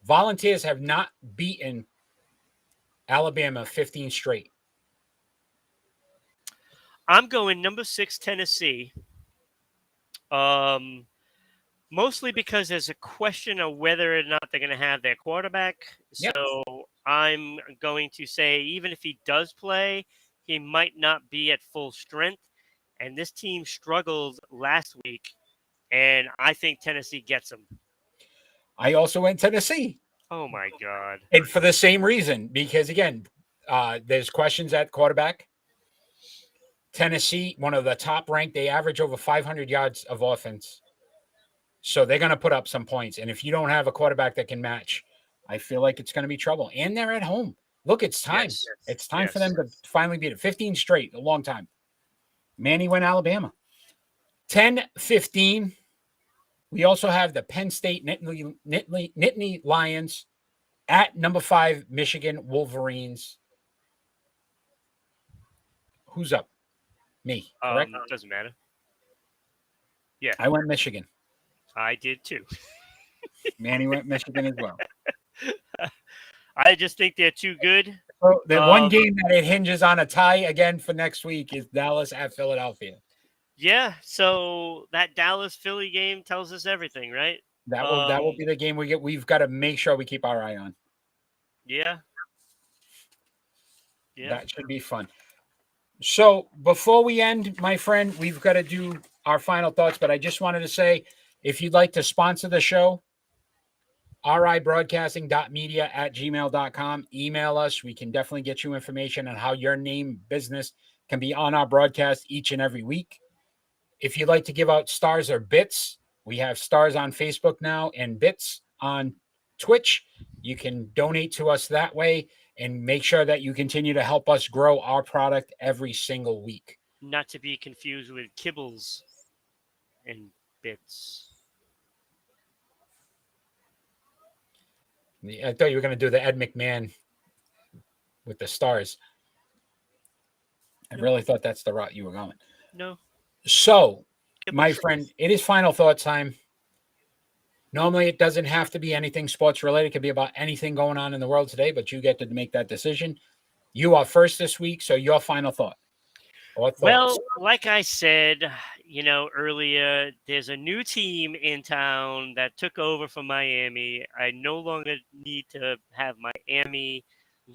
B: Volunteers have not beaten Alabama 15 straight.
C: I'm going number 6, Tennessee. Mostly because there's a question of whether or not they're going to have their quarterback.
B: Yep.
C: So I'm going to say even if he does play, he might not be at full strength. And this team struggled last week, and I think Tennessee gets them.
B: I also went Tennessee.
C: Oh, my God.
B: And for the same reason, because, again, there's questions at quarterback. Tennessee, one of the top ranked, they average over 500 yards of offense. So they're going to put up some points. And if you don't have a quarterback that can match, I feel like it's going to be trouble. And they're at home. Look, it's time.
C: Yes.
B: It's time for them to finally beat it. 15 straight, a long time. Manny went Alabama. 10-15. We also have the Penn State Nittany Lions at number 5, Michigan Wolverines. Who's up? Me, correct?
C: Doesn't matter. Yeah.
B: I went Michigan.
C: I did too.
B: Manny went Michigan as well.
C: I just think they're too good.
B: So the one game that it hinges on a tie again for next week is Dallas at Philadelphia.
C: Yeah, so that Dallas-Philly game tells us everything, right?
B: That will be the game we get. We've got to make sure we keep our eye on.
C: Yeah.
B: That should be fun. So before we end, my friend, we've got to do our final thoughts, but I just wanted to say, if you'd like to sponsor the show, ribroadcasting.media@gmail.com. Email us. We can definitely get you information on how your name business can be on our broadcast each and every week. If you'd like to give out stars or bits, we have stars on Facebook now and bits on Twitch. You can donate to us that way and make sure that you continue to help us grow our product every single week.
C: Not to be confused with kibbles and bits.
B: I thought you were going to do the Ed McMahon with the stars. I really thought that's the route you were going.
C: No.
B: So, my friend, it is final thoughts time. Normally, it doesn't have to be anything sports related. It could be about anything going on in the world today, but you get to make that decision. You are first this week, so your final thought.
C: Well, like I said, earlier, there's a new team in town that took over from Miami. I no longer need to have Miami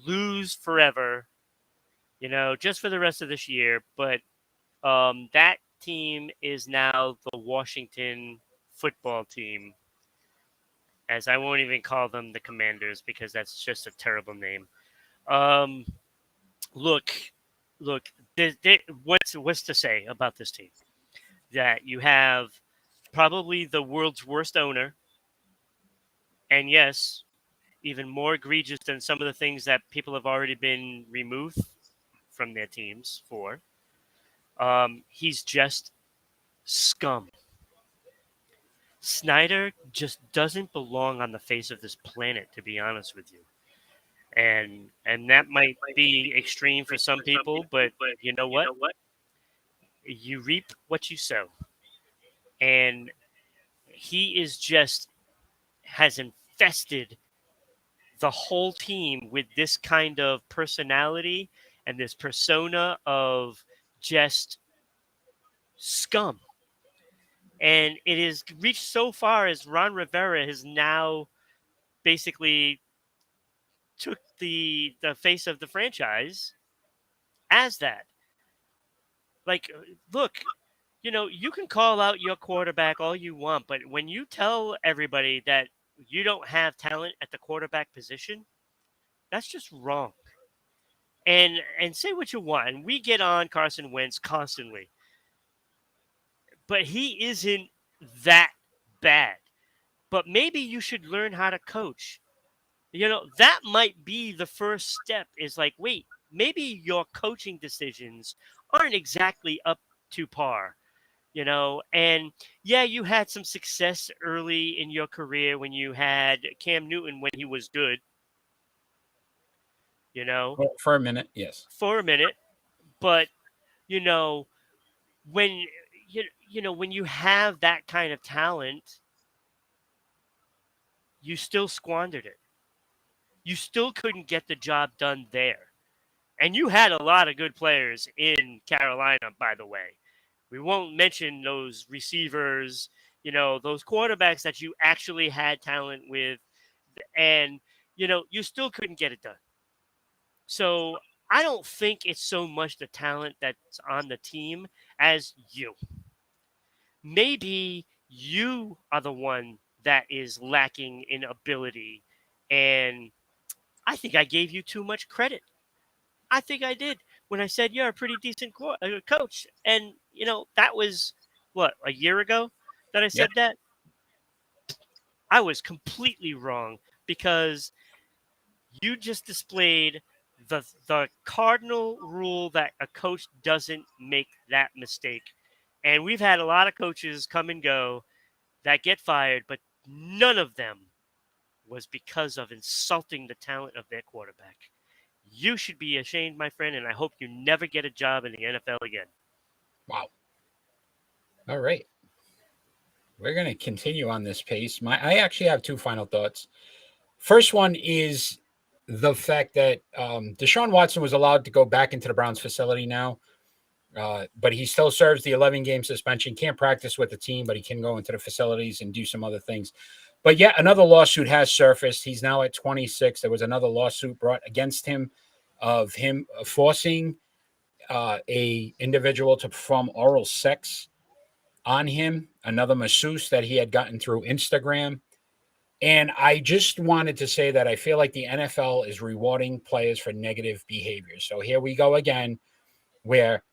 C: lose forever, just for the rest of this year. But that team is now the Washington football team, as I won't even call them the Commanders because that's just a terrible name. Look, what's to say about this team? That you have probably the world's worst owner, and yes, even more egregious than some of the things that people have already been removed from their teams for. He's just scum. Snyder just doesn't belong on the face of this planet, to be honest with you. And that might be extreme for some people, but you know what? You reap what you sow. And he has infested the whole team with this kind of personality and this persona of just scum. And it has reached so far as Ron Rivera has now basically took the face of the franchise as that. Like, look, you can call out your quarterback all you want, but when you tell everybody that you don't have talent at the quarterback position, that's just wrong. And say what you want, and we get on Carson Wentz constantly, but he isn't that bad. But maybe you should learn how to coach. That might be the first step is like, wait, maybe your coaching decisions aren't exactly up to par, and yeah, you had some success early in your career when you had Cam Newton when he was good,
B: Well, for a minute, yes.
C: for a minute, but you know when when you have that kind of talent, you still squandered it. You still couldn't get the job done there. And you had a lot of good players in Carolina, by the way. We won't mention those receivers, those quarterbacks that you actually had talent with, and you still couldn't get it done. So I don't think it's so much the talent that's on the team as you. Maybe you are the one that is lacking in ability, and I think I gave you too much credit. I think I did when I said you're a pretty decent coach. And, that was what, a year ago that I
B: Yeah.
C: said that? I was completely wrong because you just displayed the cardinal rule that a coach doesn't make that mistake. And we've had a lot of coaches come and go that get fired, but none of them was because of insulting the talent of their quarterback. You should be ashamed, my friend, and I hope you never get a job in the NFL again.
B: Wow. All right. We're going to continue on this pace. I actually have two final thoughts. First one is the fact that Deshaun Watson was allowed to go back into the Browns facility now, but he still serves the 11-game suspension. Can't practice with the team, but he can go into the facilities and do some other things. But yet another lawsuit has surfaced. He's now at 26. There was another lawsuit brought against him of him forcing a individual to perform oral sex on him, another masseuse that he had gotten through Instagram. And I just wanted to say that I feel like the NFL is rewarding players for negative behavior. So here we go again, where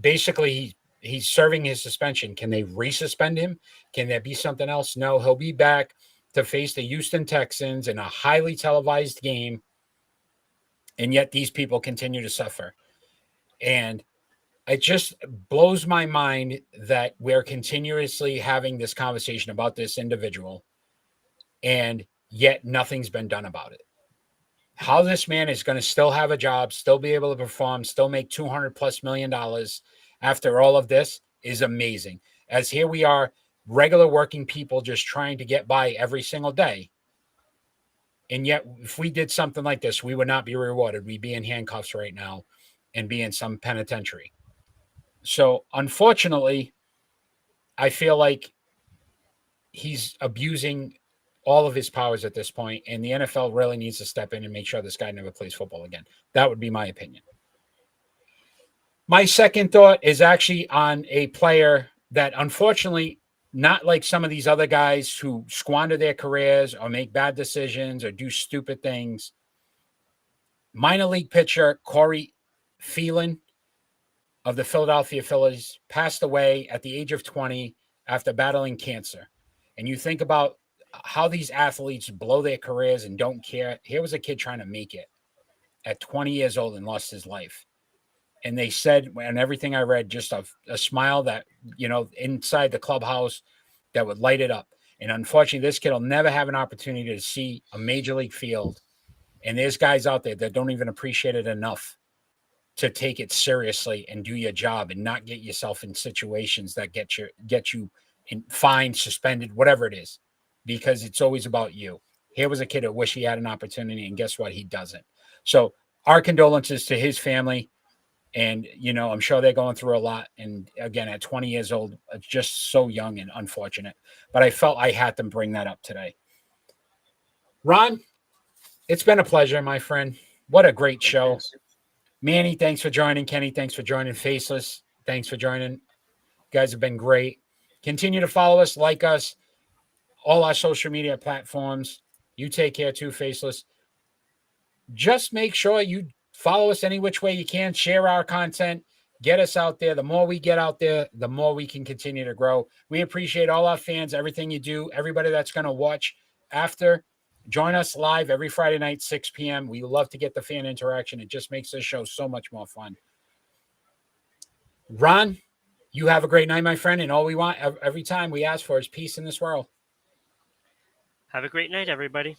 B: basically he's serving his suspension. Can they resuspend him? Can there be something else? No, he'll be back to face the Houston Texans in a highly televised game. And yet these people continue to suffer. And it just blows my mind that we're continuously having this conversation about this individual, and yet nothing's been done about it. How this man is going to still have a job, still be able to perform, still make $200+ million after all of this is amazing. As here we are, regular working people just trying to get by every single day. And yet, if we did something like this, we would not be rewarded. We'd be in handcuffs right now and be in some penitentiary. So, unfortunately, I feel like he's abusing all of his powers at this point, and the NFL really needs to step in and make sure this guy never plays football again. That would be my opinion. My second thought is actually on a player that, unfortunately, not like some of these other guys who squander their careers or make bad decisions or do stupid things. Minor league pitcher Corey Phelan of the Philadelphia Phillies passed away at the age of 20 after battling cancer. And you think about how these athletes blow their careers and don't care. Here was a kid trying to make it at 20 years old and lost his life. And they said, and everything I read, just a smile that, inside the clubhouse that would light it up. And unfortunately, this kid will never have an opportunity to see a major league field. And there's guys out there that don't even appreciate it enough to take it seriously and do your job and not get yourself in situations that get you fined, suspended, whatever it is, because it's always about you. Here was a kid that wished he had an opportunity, and guess what? He doesn't. So our condolences to his family. And, I'm sure they're going through a lot. And again, at 20 years old, it's just so young and unfortunate. But I felt I had to bring that up today. Ron, it's been a pleasure, my friend. What a great show. Manny, thanks for joining. Kenny, thanks for joining. Faceless, thanks for joining. You guys have been great. Continue to follow us, like us, all our social media platforms. You take care too, Faceless. Just make sure you follow us any which way you can. Share our content. Get us out there. The more we get out there, the more we can continue to grow. We appreciate all our fans, everything you do, everybody that's going to watch after. Join us live every Friday night, 6 p.m. We love to get the fan interaction. It just makes this show so much more fun. Ron, you have a great night, my friend. And all we want every time we ask for is peace in this world.
C: Have a great night, everybody.